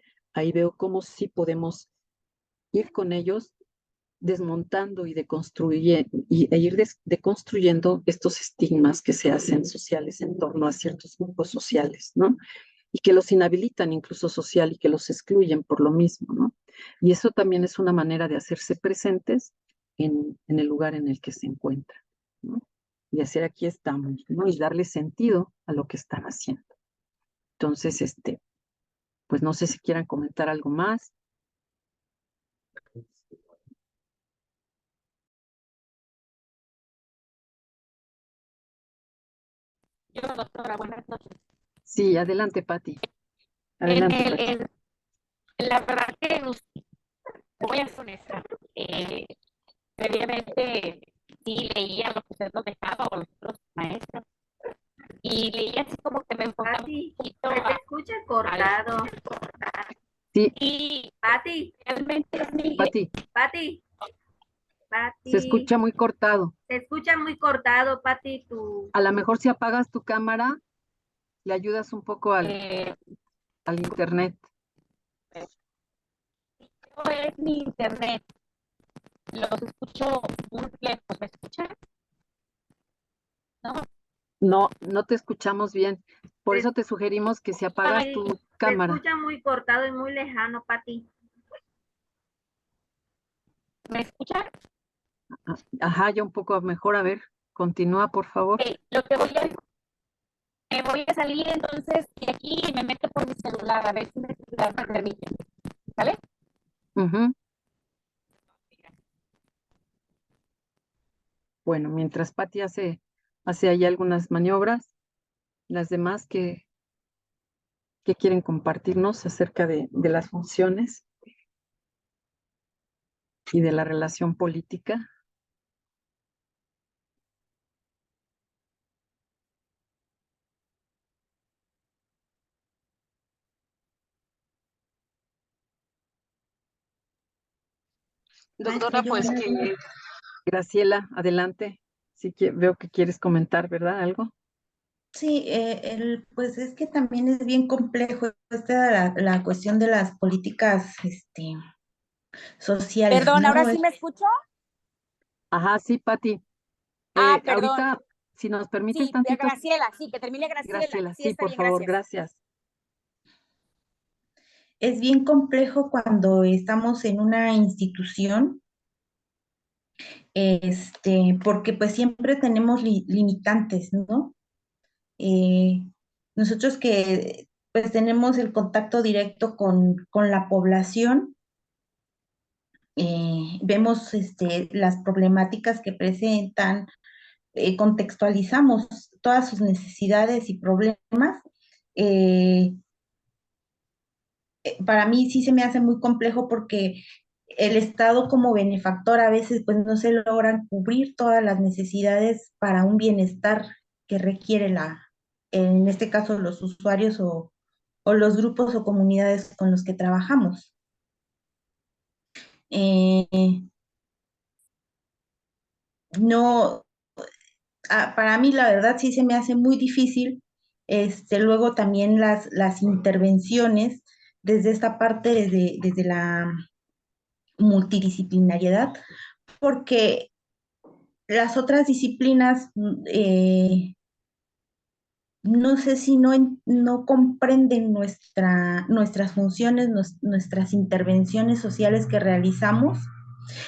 veo cómo sí podemos ir con ellos desmontando y e ir deconstruyendo estos estigmas que se hacen sociales en torno a ciertos grupos sociales, ¿no? Y que los inhabilitan incluso social y que los excluyen por lo mismo, ¿no? Y eso también es una manera de hacerse presentes en el lugar en el que se encuentran, ¿no? Y hacer aquí estamos, ¿no? Y darle sentido a lo que están haciendo. Entonces, pues no sé si quieran comentar algo más. Yo, doctora, buenas noches. Sí, adelante, Pati. Adelante, Pati. La verdad que voy a ser honesta. Previamente sí leía lo que usted nos dejaba o los otros maestros. Y leía así como que me enfocaba un Pati, poquito se te escucha cortado. Sí, y Pati, realmente sí, Pati, Pati, se Pati, escucha muy cortado. se escucha muy cortado, Pati, tu... A lo mejor si apagas tu cámara, le ayudas un poco eh, al internet. no es mi internet, los escucho muy lejos, ¿me escuchan? ¿No? No, no te escuchamos bien. Por Se, eso te sugerimos que si apagas Ay, tu se cámara. escucha muy cortado y muy lejano, Pati. ¿me escuchan? Ajá, ya un poco mejor. A ver, continúa, por favor. Ok, lo que me voy a salir entonces de aquí y me meto por mi celular, a ver si mi celular me permite, ¿vale? Ujú. Bueno, mientras Pati hace ahí algunas maniobras, las demás que quieren compartirnos acerca de las funciones y de la relación política. Maestra, Doctora, yo pues una duda. que Graciela, adelante. Sí, veo que quieres comentar, ¿verdad? ¿Algo? Sí, pues es que también es bien complejo la cuestión de las políticas sociales, Perdón, ¿ahora ¿no? sí me escucho? Ajá, sí, Pati. Perdón. Ahorita, si nos permites Sí, tantito, Graciela, sí, que termine Graciela. Graciela, Sí, sí, está por bien, favor, gracias. gracias. Es bien complejo cuando estamos en una institución, porque pues siempre tenemos limitantes, ¿no? Eh, Nosotros que pues tenemos el contacto directo con la población, vemos las problemáticas que presentan, contextualizamos todas sus necesidades y problemas. eh, para mí sí se me hace muy complejo porque el Estado como benefactor a veces pues no se logran cubrir todas las necesidades para un bienestar que requiere en este caso los usuarios o los grupos o comunidades con los que trabajamos. Eh, no, para mí la verdad sí se me hace muy difícil, luego también las intervenciones desde esta parte, desde la multidisciplinariedad, porque las otras disciplinas, no sé si no comprenden nuestras funciones, nuestras intervenciones sociales que realizamos,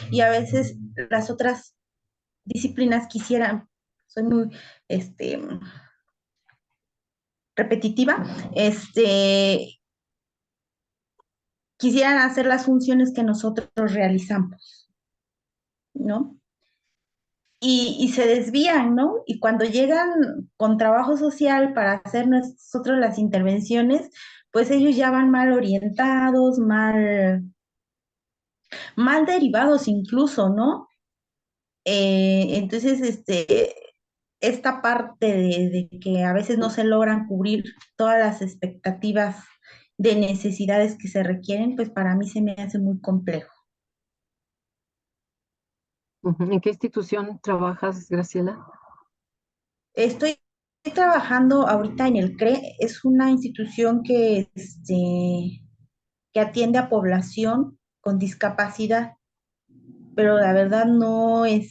y a veces las otras disciplinas quisieran, soy muy repetitiva, quisieran hacer las funciones que nosotros realizamos, ¿no? Y se desvían, ¿no? Y cuando llegan con trabajo social para hacer nosotros las intervenciones, pues ellos ya van mal orientados, mal derivados incluso, ¿no? Entonces, esta parte de que a veces no se logran cubrir todas las expectativas de necesidades que se requieren, pues para mí se me hace muy complejo. Ujú. ¿En qué institución trabajas, Graciela? Estoy trabajando ahorita en el CRE, es una institución que atiende a población con discapacidad, pero la verdad no hay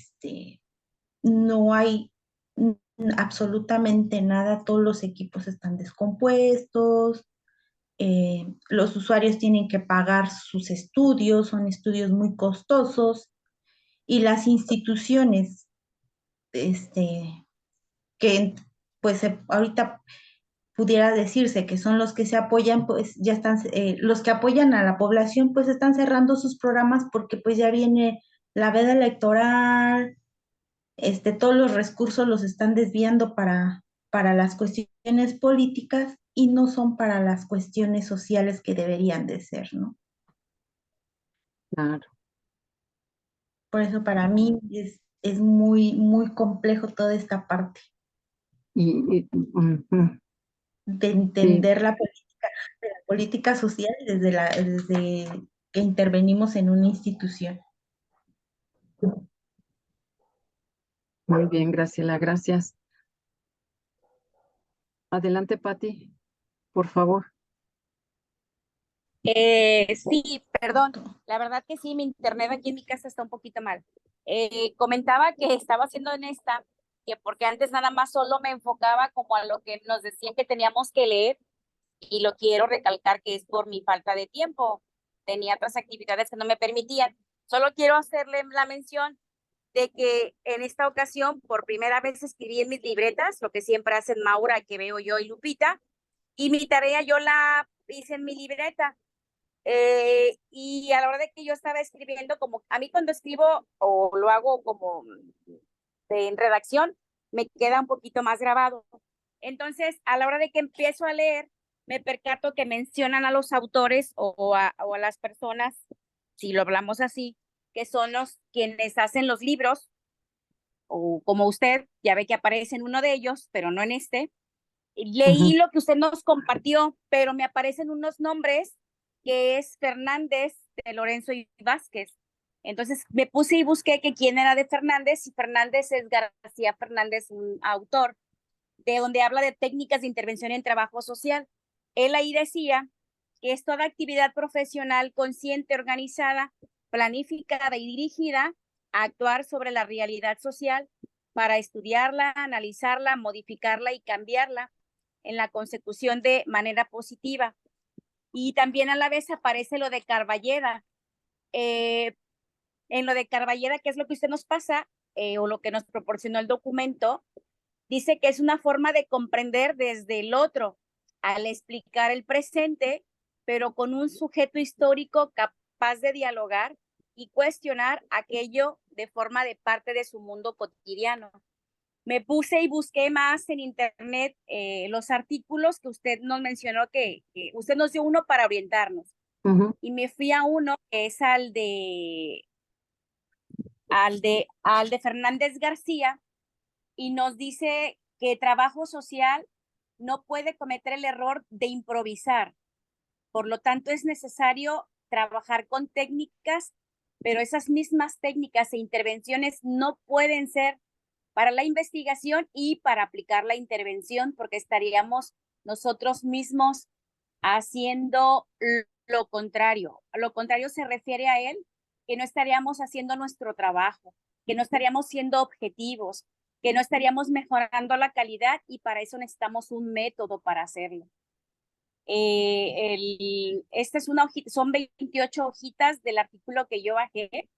absolutamente nada, todos los equipos están descompuestos, los usuarios tienen que pagar sus estudios, son estudios muy costosos, y las instituciones, que pues ahorita pudiera decirse que son los que se apoyan, pues ya están, los que apoyan a la población, pues están cerrando sus programas porque pues ya viene la veda electoral, todos los recursos los están desviando para las cuestiones políticas y no son para las cuestiones sociales que deberían de ser, ¿no? Claro. Por eso para mí, es muy, muy complejo toda esta parte de sí, entender la política social desde que intervenimos en una institución. muy bien, Graciela, gracias. Adelante, Pati, por favor. Sí, perdón. La verdad que sí, mi internet aquí en mi casa está un poquito mal. Comentaba que estaba siendo honesta, que porque antes nada más solo me enfocaba como a lo que nos decían que teníamos que leer, y lo quiero recalcar que es por mi falta de tiempo. Tenía otras actividades que no me permitían. Solo quiero hacerle la mención de que en esta ocasión por primera vez escribí en mis libretas, lo que siempre hacen Maura, que veo yo, y Lupita, y mi tarea yo la hice en mi libreta. Y a la hora de que yo estaba escribiendo, como a mí cuando escribo o lo hago como en redacción, me queda un poquito más grabado. Entonces, a la hora de que empiezo a leer, me percato que mencionan a los autores o a las personas, si lo hablamos así, que son los quienes hacen los libros, o como usted, ya ve que aparece en uno de ellos, pero no en este. Leí lo que usted nos compartió, pero me aparecen unos nombres que es Fernández, de Lorenzo y Vázquez. Entonces me puse y busqué que quién era de Fernández, y Fernández es García Fernández, un autor, de donde habla de técnicas de intervención en trabajo social. Él ahí decía que es toda actividad profesional consciente, organizada, planificada y dirigida a actuar sobre la realidad social para estudiarla, analizarla, modificarla y cambiarla en la consecución de manera positiva. Y también a la vez aparece lo de Carballeda. En lo de Carballeda, que es lo que usted nos pasa, o lo que nos proporcionó el documento, dice que es una forma de comprender desde el otro, al explicar el presente, pero con un sujeto histórico capaz de dialogar y cuestionar aquello de forma de parte de su mundo cotidiano. Me puse y busqué más en internet los artículos que usted nos mencionó, que usted nos dio uno para orientarnos. Y me fui a uno que es al de Fernández García, y nos dice que trabajo social no puede cometer el error de improvisar. Por lo tanto, es necesario trabajar con técnicas, pero esas mismas técnicas e intervenciones no pueden ser para la investigación y para aplicar la intervención, porque estaríamos nosotros mismos haciendo lo contrario. Lo contrario se refiere a él, que no estaríamos haciendo nuestro trabajo, que no estaríamos siendo objetivos, que no estaríamos mejorando la calidad, y para eso necesitamos un método para hacerlo. Esta es una hojita, son 28 hojitas del artículo que yo bajé,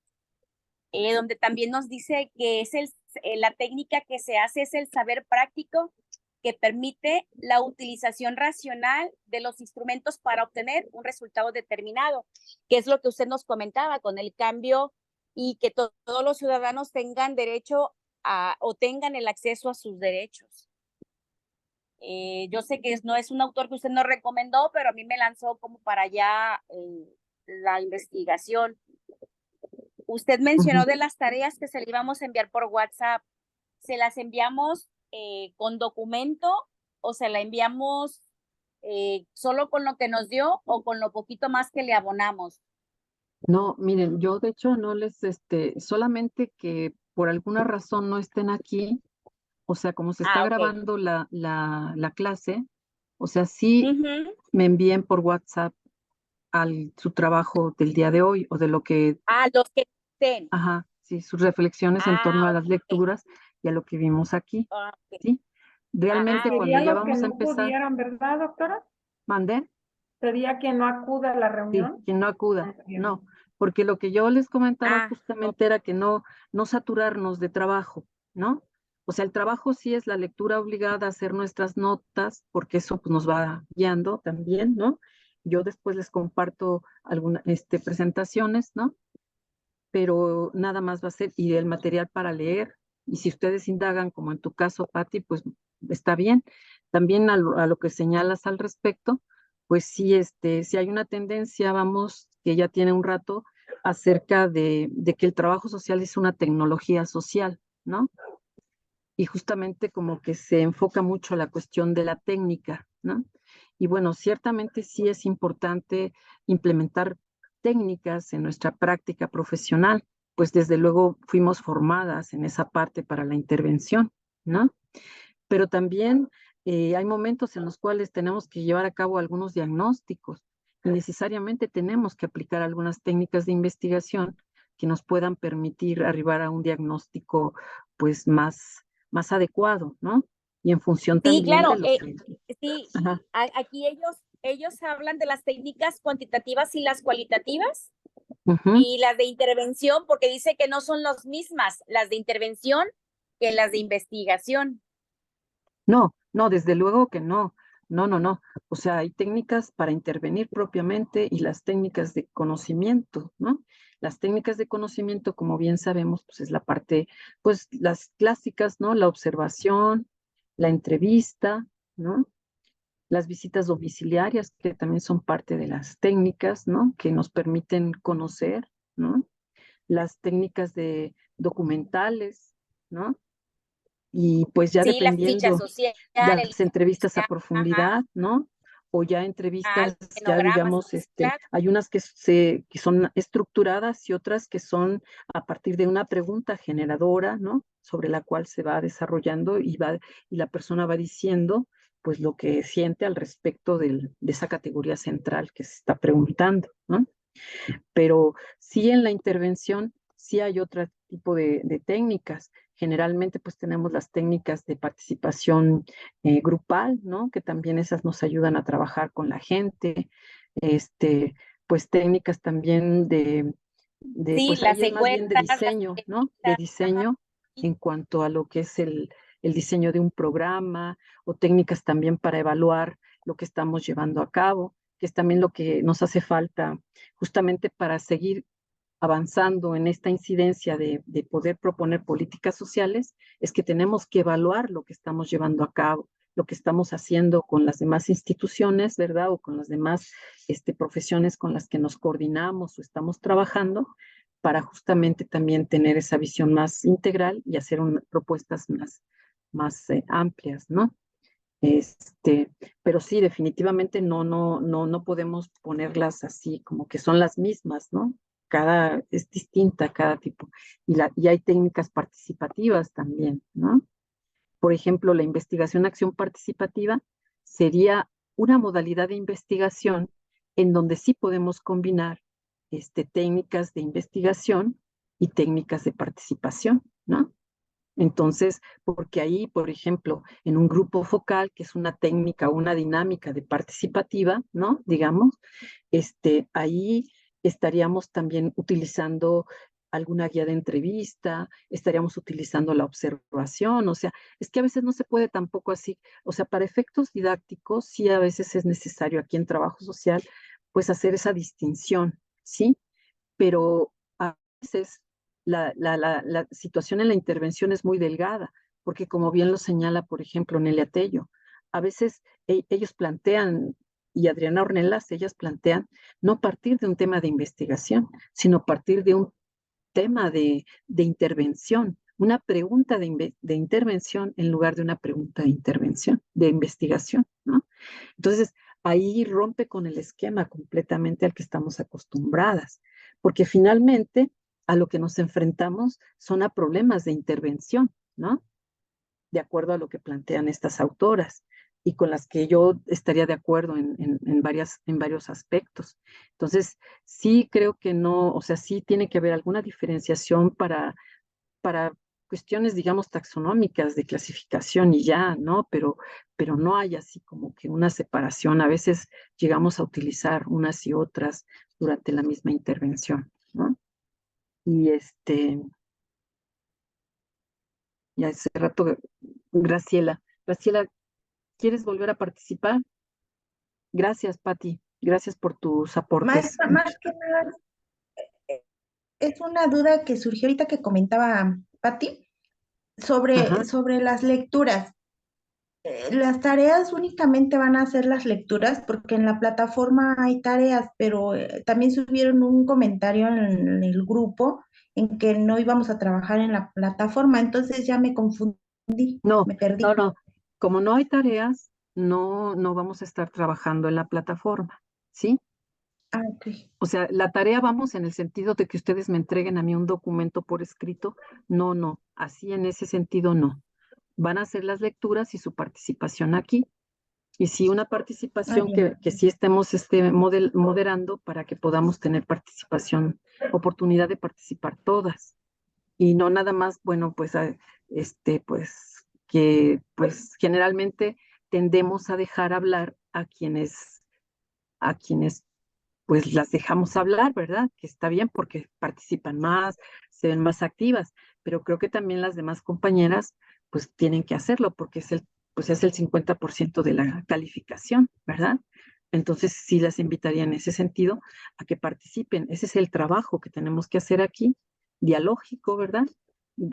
donde también nos dice que es la técnica que se hace es el saber práctico que permite la utilización racional de los instrumentos para obtener un resultado determinado, que es lo que usted nos comentaba con el cambio, y que todos los ciudadanos tengan derecho o tengan el acceso a sus derechos. Yo sé que no es un autor que usted nos recomendó, pero a mí me lanzó como para allá la investigación. Usted mencionó de las tareas que se le íbamos a enviar por WhatsApp. ¿Se las enviamos con documento, o se la enviamos solo con lo que nos dio, o con lo poquito más que le abonamos? No, miren, yo de hecho no les, solamente que por alguna razón no estén aquí, o sea, como se está ok. grabando la clase, o sea, sí me envíen por WhatsApp su trabajo del día de hoy, o de lo que, Los que estén. ajá, sí, sus reflexiones en torno a las lecturas y a lo que vimos aquí, ¿sí? Realmente cuando Sería ya los que vamos a no empezar, pudieran, ¿verdad, doctora? ¿mandé? Sería que no acuda a la Sí, reunión. quien no acuda, no, porque lo que yo les comentaba justamente era que no saturarnos de trabajo, ¿no? O sea, el trabajo sí es la lectura obligada, hacer nuestras notas, porque eso pues, nos va guiando también, ¿no? Yo después les comparto algunas presentaciones, ¿no? Pero nada más va a ser, y el material para leer, y si ustedes indagan, como en tu caso, Patti, pues está bien. También a lo que señalas al respecto, pues sí, sí hay una tendencia, vamos, que ya tiene un rato, acerca de que el trabajo social es una tecnología social, ¿no? Y justamente como que se enfoca mucho la cuestión de la técnica, ¿no? Y bueno, ciertamente sí es importante implementar técnicas en nuestra práctica profesional, pues desde luego fuimos formadas en esa parte para la intervención, ¿no? Pero también hay momentos en los cuales tenemos que llevar a cabo algunos diagnósticos y necesariamente tenemos que aplicar algunas técnicas de investigación que nos puedan permitir arribar a un diagnóstico pues más adecuado, ¿no? Y en función Sí, también de claro. lo que... Sí, Ajá. aquí ellos hablan de las técnicas cuantitativas y las cualitativas Ujú. y las de intervención, porque dice que no son las mismas las de intervención que las de investigación. No, no, desde luego que no. No, no, no. O sea, hay técnicas para intervenir propiamente y las técnicas de conocimiento, ¿no? Las técnicas de conocimiento, como bien sabemos, pues es la parte, pues las clásicas, ¿no? La observación, la entrevista, ¿no? Las visitas domiciliarias, que también son parte de las técnicas, ¿no? Que nos permiten conocer, ¿no? Las técnicas de documentales, ¿no? Y pues ya Sí, la ficha dependiendo social, el las entrevistas a ajá, profundidad, ¿no? O ya los entrevistas, ya enogramas, digamos, claro. hay unas que son estructuradas y otras que son a partir de una pregunta generadora, ¿no? Sobre la cual se va desarrollando y la persona va diciendo, pues, lo que siente al respecto de esa categoría central que se está preguntando, ¿no? Pero sí en la intervención, sí hay otro tipo de técnicas. Generalmente, pues tenemos las técnicas de participación grupal, ¿no? Que también esas nos ayudan a trabajar con la gente. Este, pues técnicas también Sí, pues ahí las es más bien de encuestas, las diseño, ¿no? De entrevistas, ajá. diseño en cuanto a lo que es el diseño de un programa o técnicas también para evaluar lo que estamos llevando a cabo, que es también lo que nos hace falta justamente para seguir avanzando en esta incidencia de poder proponer políticas sociales, es que tenemos que evaluar lo que estamos llevando a cabo, lo que estamos haciendo con las demás instituciones, ¿verdad? O con las demás profesiones con las que nos coordinamos o estamos trabajando para justamente también tener esa visión más integral y hacer propuestas más amplias, ¿no? Este, pero sí, definitivamente no podemos ponerlas así como que son las mismas, ¿no? Es distinta cada tipo. Y hay técnicas participativas también, ¿no? Por ejemplo, la investigación-acción participativa sería una modalidad de investigación en donde sí podemos combinar técnicas de investigación y técnicas de participación, ¿no? Entonces, porque ahí, por ejemplo, en un grupo focal, que es una técnica o una dinámica de participativa, ¿no? Digamos, ahí estaríamos también utilizando alguna guía de entrevista, estaríamos utilizando la observación, o sea, es que a veces no se puede tampoco así, o sea, para efectos didácticos sí a veces es necesario aquí en trabajo social, pues hacer esa distinción, ¿sí? Pero a veces la situación en la intervención es muy delgada, porque como bien lo señala, por ejemplo, Nelia Tello, a veces ellos plantean, y Adriana Ornelas, ellas plantean no partir de un tema de investigación, sino partir de un tema de intervención, una pregunta de intervención en lugar de una pregunta de intervención, de investigación, ¿no? Entonces, ahí rompe con el esquema completamente al que estamos acostumbradas, porque finalmente a lo que nos enfrentamos son a problemas de intervención, ¿no? De acuerdo a lo que plantean estas autoras y con las que yo estaría de acuerdo en varios aspectos. Entonces, sí creo que no, o sea, sí tiene que haber alguna diferenciación para cuestiones, digamos, taxonómicas de clasificación y ya, ¿no? Pero no hay así como que una separación. A veces llegamos a utilizar unas y otras durante la misma intervención, ¿no? Y y hace rato, Graciela, ¿quieres volver a participar? Gracias, Patti. Gracias por tus aportes. Maestra, más que nada, es una duda que surgió ahorita que comentaba Patti Ajá. sobre las lecturas. Las tareas únicamente van a ser las lecturas porque en la plataforma hay tareas, pero también subieron un comentario en el grupo en que no íbamos a trabajar en la plataforma, entonces ya me confundí, No, me perdí. no. Como no hay tareas, no vamos a estar trabajando en la plataforma, ¿sí? Ah, ok. O sea, la tarea vamos en el sentido de que ustedes me entreguen a mí un documento por escrito. No, así en ese sentido no. Van a hacer las lecturas y su participación aquí. Y sí, una Ah, participación bien. que sí estemos moderando para que podamos tener participación, oportunidad de participar todas. Y no nada más, bueno, pues, pues, que pues generalmente tendemos a dejar hablar a quienes pues las dejamos hablar, ¿verdad? Que está bien porque participan más, se ven más activas, pero creo que también las demás compañeras pues tienen que hacerlo porque pues es el 50% de la calificación, ¿verdad? Entonces sí las invitaría en ese sentido a que participen. Ese es el trabajo que tenemos que hacer aquí, dialógico, ¿verdad?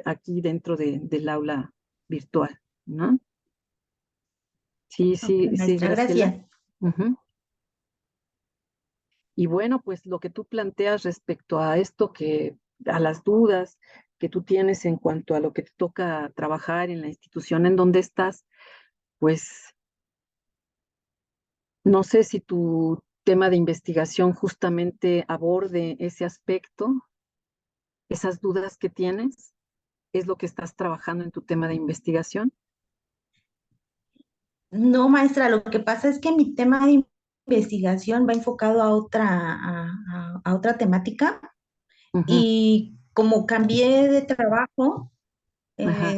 Aquí dentro del aula virtual, ¿no? Sí, Ok, sí, maestra, Graciela. gracias. Ujú. Y bueno, pues lo que tú planteas respecto a esto a las dudas que tú tienes en cuanto a lo que te toca trabajar en la institución en donde estás, pues no sé si tu tema de investigación justamente aborde ese aspecto, esas dudas que tienes, es lo que estás trabajando en tu tema de investigación. No, maestra, lo que pasa es que mi tema de investigación va enfocado a a otra temática Ujú. y como cambié de trabajo, Ajá.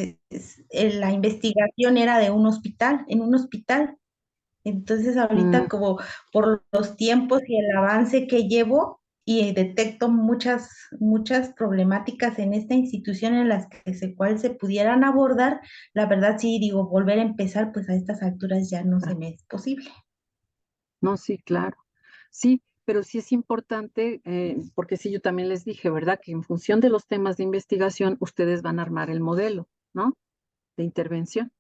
la investigación era de un hospital, en un hospital. Entonces ahorita Mm, como por los tiempos y el avance que llevo y detecto muchas problemáticas en esta institución en las que cual se pudieran abordar, la verdad sí digo, volver a empezar, pues a estas alturas ya no se ah, me es posible. no, sí, claro. Sí, pero sí es importante, porque sí, yo también les dije, ¿verdad? Que en función de los temas de investigación, ustedes van a armar el modelo, ¿no? De intervención,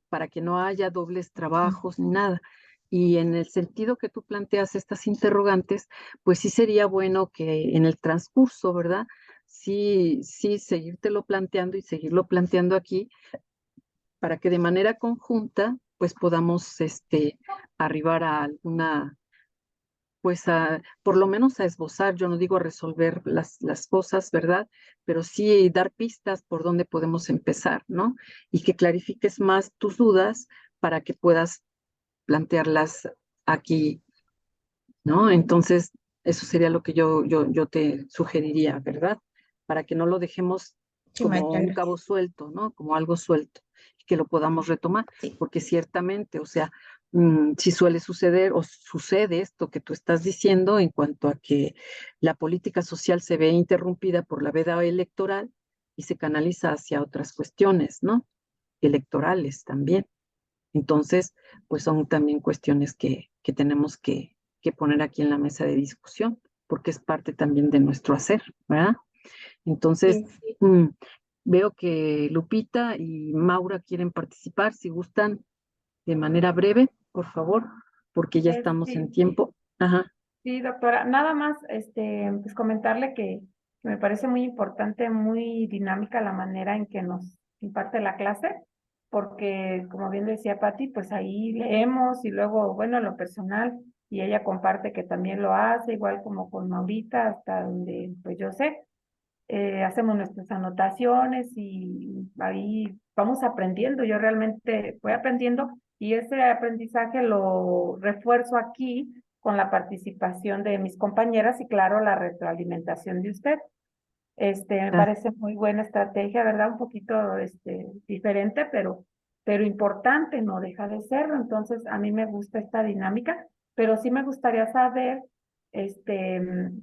para que no haya dobles trabajos ni nada. Y en el sentido que tú planteas estas interrogantes, pues sí sería bueno que en el transcurso, ¿verdad? Sí, seguírtelo planteando y seguirlo planteando aquí para que de manera conjunta, pues podamos, arribar a alguna, pues por lo menos a esbozar, yo no digo a resolver las cosas, ¿verdad? Pero sí dar pistas por dónde podemos empezar, ¿no? Y que clarifiques más tus dudas para que puedas plantearlas aquí, ¿no? Entonces, eso sería lo que yo te sugeriría, ¿verdad? Para que no lo dejemos Sí, como maestra, un gracias. cabo suelto, ¿no? Como algo suelto, y que lo podamos retomar, Sí, porque ciertamente, o sea, si suele suceder o sucede esto que tú estás diciendo en cuanto a que la política social se ve interrumpida por la veda electoral y se canaliza hacia otras cuestiones, ¿no? Electorales también. Entonces, pues son también cuestiones que tenemos que poner aquí en la mesa de discusión, porque es parte también de nuestro hacer, ¿verdad? Entonces, sí, mm, veo que Lupita y Maura quieren participar, si gustan, de manera breve, por favor, porque ya estamos en Sí, tiempo. Ajá. sí, doctora, nada más, pues comentarle que me parece muy importante, muy dinámica la manera en que nos imparte la clase, porque como bien decía Patti, pues ahí leemos y luego, bueno, en lo personal, y ella comparte que también lo hace, igual como con Maurita, hasta donde pues yo sé, hacemos nuestras anotaciones y ahí vamos aprendiendo. Yo realmente voy aprendiendo y ese aprendizaje lo refuerzo aquí con la participación de mis compañeras y claro, la retroalimentación de usted. Me Ah, parece muy buena estrategia, ¿verdad? Un poquito, diferente, pero importante, no deja de serlo. Entonces, a mí me gusta esta dinámica, pero sí me gustaría saber,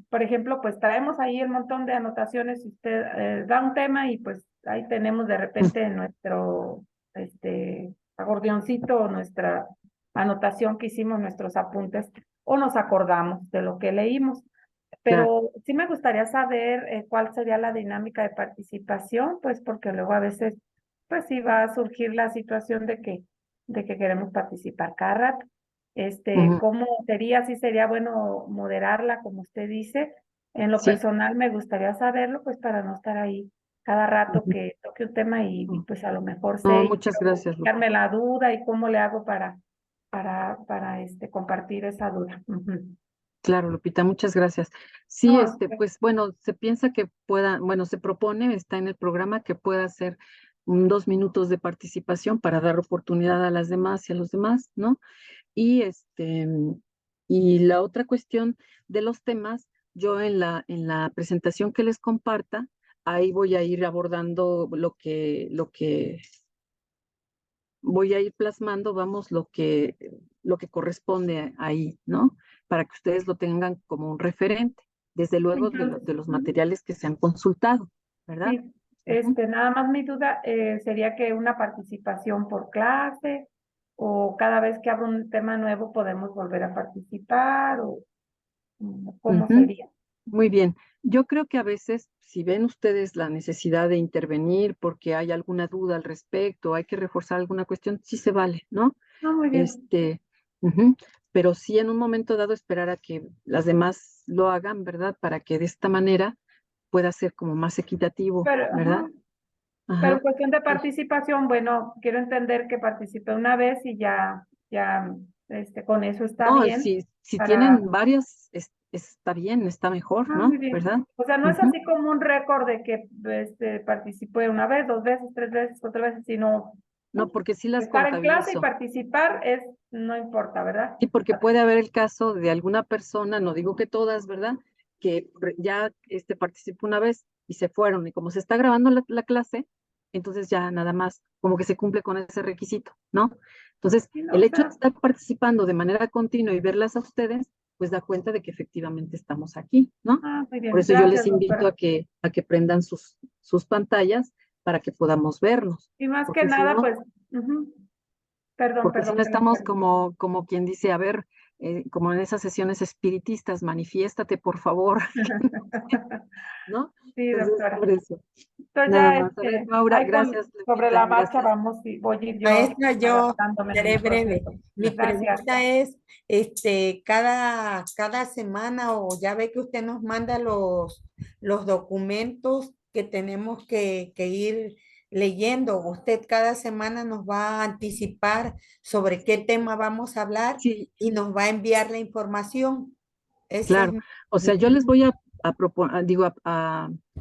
por ejemplo, pues traemos ahí el montón de anotaciones, y usted da un tema y pues ahí tenemos de mm, repente nuestro, acordeoncito o nuestra anotación que hicimos, nuestros apuntes, o nos acordamos de lo que leímos. claro. Pero sí me gustaría saber cuál sería la dinámica de participación, pues porque luego a veces, pues sí va a surgir la situación de que de que queremos participar cada rato. Ujú. ¿Cómo sería? Sí sería bueno moderarla, como usted dice. En lo Sí. personal me gustaría saberlo, pues para no estar ahí cada rato Ujú. que toque un tema y pues a lo mejor No, sé y muchas quiero gracias, Lupita. quitarme la duda y cómo le hago para compartir esa duda. Ujú. Claro, Lupita, muchas gracias. Sí, No, pues bueno, se piensa que pueda, bueno, se propone, está en el programa que pueda ser 2 minutos de participación para dar oportunidad a las demás y a los demás, ¿no? Y y la otra cuestión de los temas, yo en la presentación que les comparta, ahí voy a ir abordando lo que voy a ir plasmando, vamos, lo que corresponde ahí, ¿no? Para que ustedes lo tengan como un referente, desde luego entonces, de los ujú, materiales que se han consultado, ¿verdad? sí, Ujú. nada más mi duda sería que una participación por clase o cada vez que abra un tema nuevo podemos volver a participar o cómo Ujú. sería. Muy bien. Yo creo que a veces, si ven ustedes la necesidad de intervenir porque hay alguna duda al respecto, hay que reforzar alguna cuestión, sí se vale, ¿no? No, muy bien. Ujú. Pero sí en un momento dado esperar a que las demás lo hagan, ¿verdad? Para que de esta manera pueda ser como más equitativo, Pero, ¿verdad? ajá, pero en Ajá. cuestión de Sí. participación, bueno, quiero entender que participé una vez y ya, con eso está No, bien si para. tienen varias, está bien, está mejor, Ah, muy ¿no? bien. ¿Verdad? O sea, no es Ujú. así como un récord de que participé una vez, 2 veces, 3 veces, 4 veces, sino No, porque sí las estar en clase y contabilizo. participar no importa, ¿verdad? Sí, porque puede haber el caso de alguna persona, no digo que todas, ¿verdad? Que ya participó una vez y se fueron, y como se está grabando la clase, entonces ya nada más como que se cumple con ese requisito, ¿no? Entonces, Sí, no, el o hecho de sea, estar participando de manera continua y verlas a ustedes, pues da cuenta de que efectivamente estamos aquí, ¿no? muy Por bien. eso yo les Gracias, invito doctora. a que prendan sus pantallas para que podamos vernos, Y más que porque si nada, no, pues, ujú. Perdón, porque si perdón no que la estamos interrumpí. como quien dice, a ver, como en esas sesiones espiritistas, manifiéstate, por favor, ¿no? Sí, Entonces, doctora. por eso, Entonces nada ya, más. A ver, Maura, ahí gracias, sobre Lupita, la marcha gracias. vamos y voy a ir yo Maestra, yo adaptándome en seré el breve. proceso. Mi Gracias. pregunta es, cada semana o ya ve que usted nos manda los documentos que tenemos que ir leyendo. Usted cada semana nos va a anticipar sobre qué tema vamos a hablar Sí, y nos va a enviar la información. Esa es claro. O mi sea, yo les pregunta. voy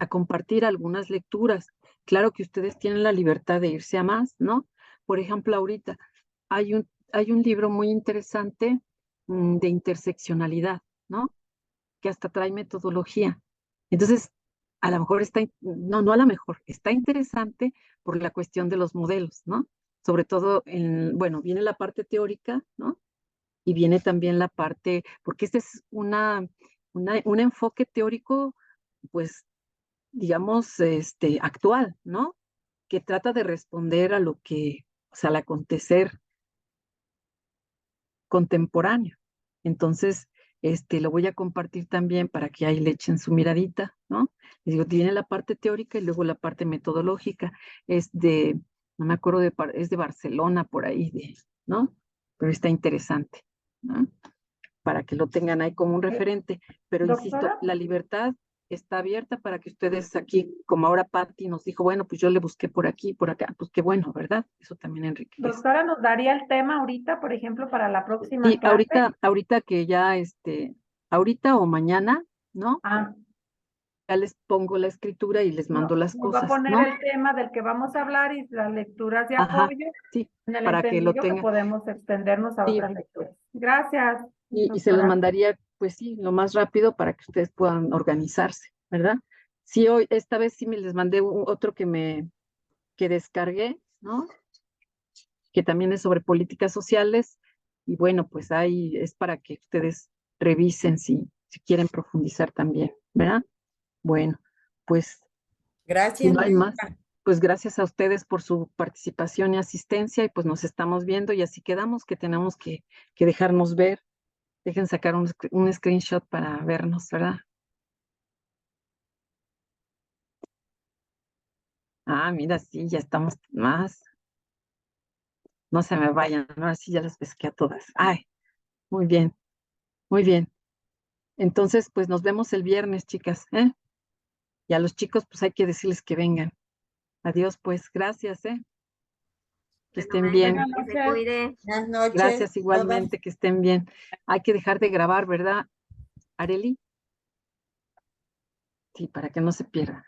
a compartir algunas lecturas. Claro que ustedes tienen la libertad de irse a más, ¿no? Por ejemplo, ahorita hay un libro muy interesante de interseccionalidad, ¿no? Que hasta trae metodología. Entonces, a lo mejor no a lo mejor, está interesante por la cuestión de los modelos, ¿no? Sobre todo, bueno, viene la parte teórica, ¿no? Y viene también la parte, porque este es un enfoque teórico, pues, digamos, actual, ¿no? Que trata de responder a lo que, o sea, al acontecer contemporáneo. Entonces, lo voy a compartir también para que ahí le echen su miradita, ¿no? Les digo, tiene la parte teórica y luego la parte metodológica. No me acuerdo es de Barcelona por ahí, ¿no? Pero está interesante, ¿no? Para que lo tengan ahí como un referente. Pero insisto, Doctora, la libertad está abierta para que ustedes aquí, como ahora Patti nos dijo, bueno, pues yo le busqué por aquí, por acá, pues qué bueno, ¿verdad? Eso también enriquece. doctora, ¿nos daría el tema ahorita, por ejemplo, para la próxima Sí, clase? ahorita que ya, ahorita o mañana, ¿no? Ah, Ya les pongo la escritura y les no, mando las nos va a cosas, poner ¿no? el tema del que vamos a hablar y las lecturas de Ajá, apoyo, sí, en el para que lo entendido que tengan. podemos extendernos a Sí, otras lecturas. Gracias, y se los doctora. mandaría, pues sí, lo más rápido para que ustedes puedan organizarse, ¿verdad? Sí, esta vez sí me les mandé otro que descargué, ¿no? Que también es sobre políticas sociales, y bueno, pues ahí es para que ustedes revisen si quieren profundizar también, ¿verdad? Bueno, pues si Gracias, no hay más, maestra. pues gracias a ustedes por su participación y asistencia, y pues nos estamos viendo y así quedamos que tenemos que dejarnos ver. Dejen sacar un screenshot para vernos, ¿verdad? Ah, mira, sí, ya estamos más. No se me vayan, ahora sí ya las pesqué a todas. Ay, muy bien, muy bien. Entonces, pues nos vemos el viernes, chicas, ¿eh? Y a los chicos, pues hay que decirles que vengan. Adiós, pues, gracias, ¿eh? Que Bueno, estén maestra, bien. que se cuide. Buenas noches. Gracias Bye, bye. igualmente, que estén bien. Hay que dejar de grabar, ¿verdad, Areli? Sí, para que no se pierda.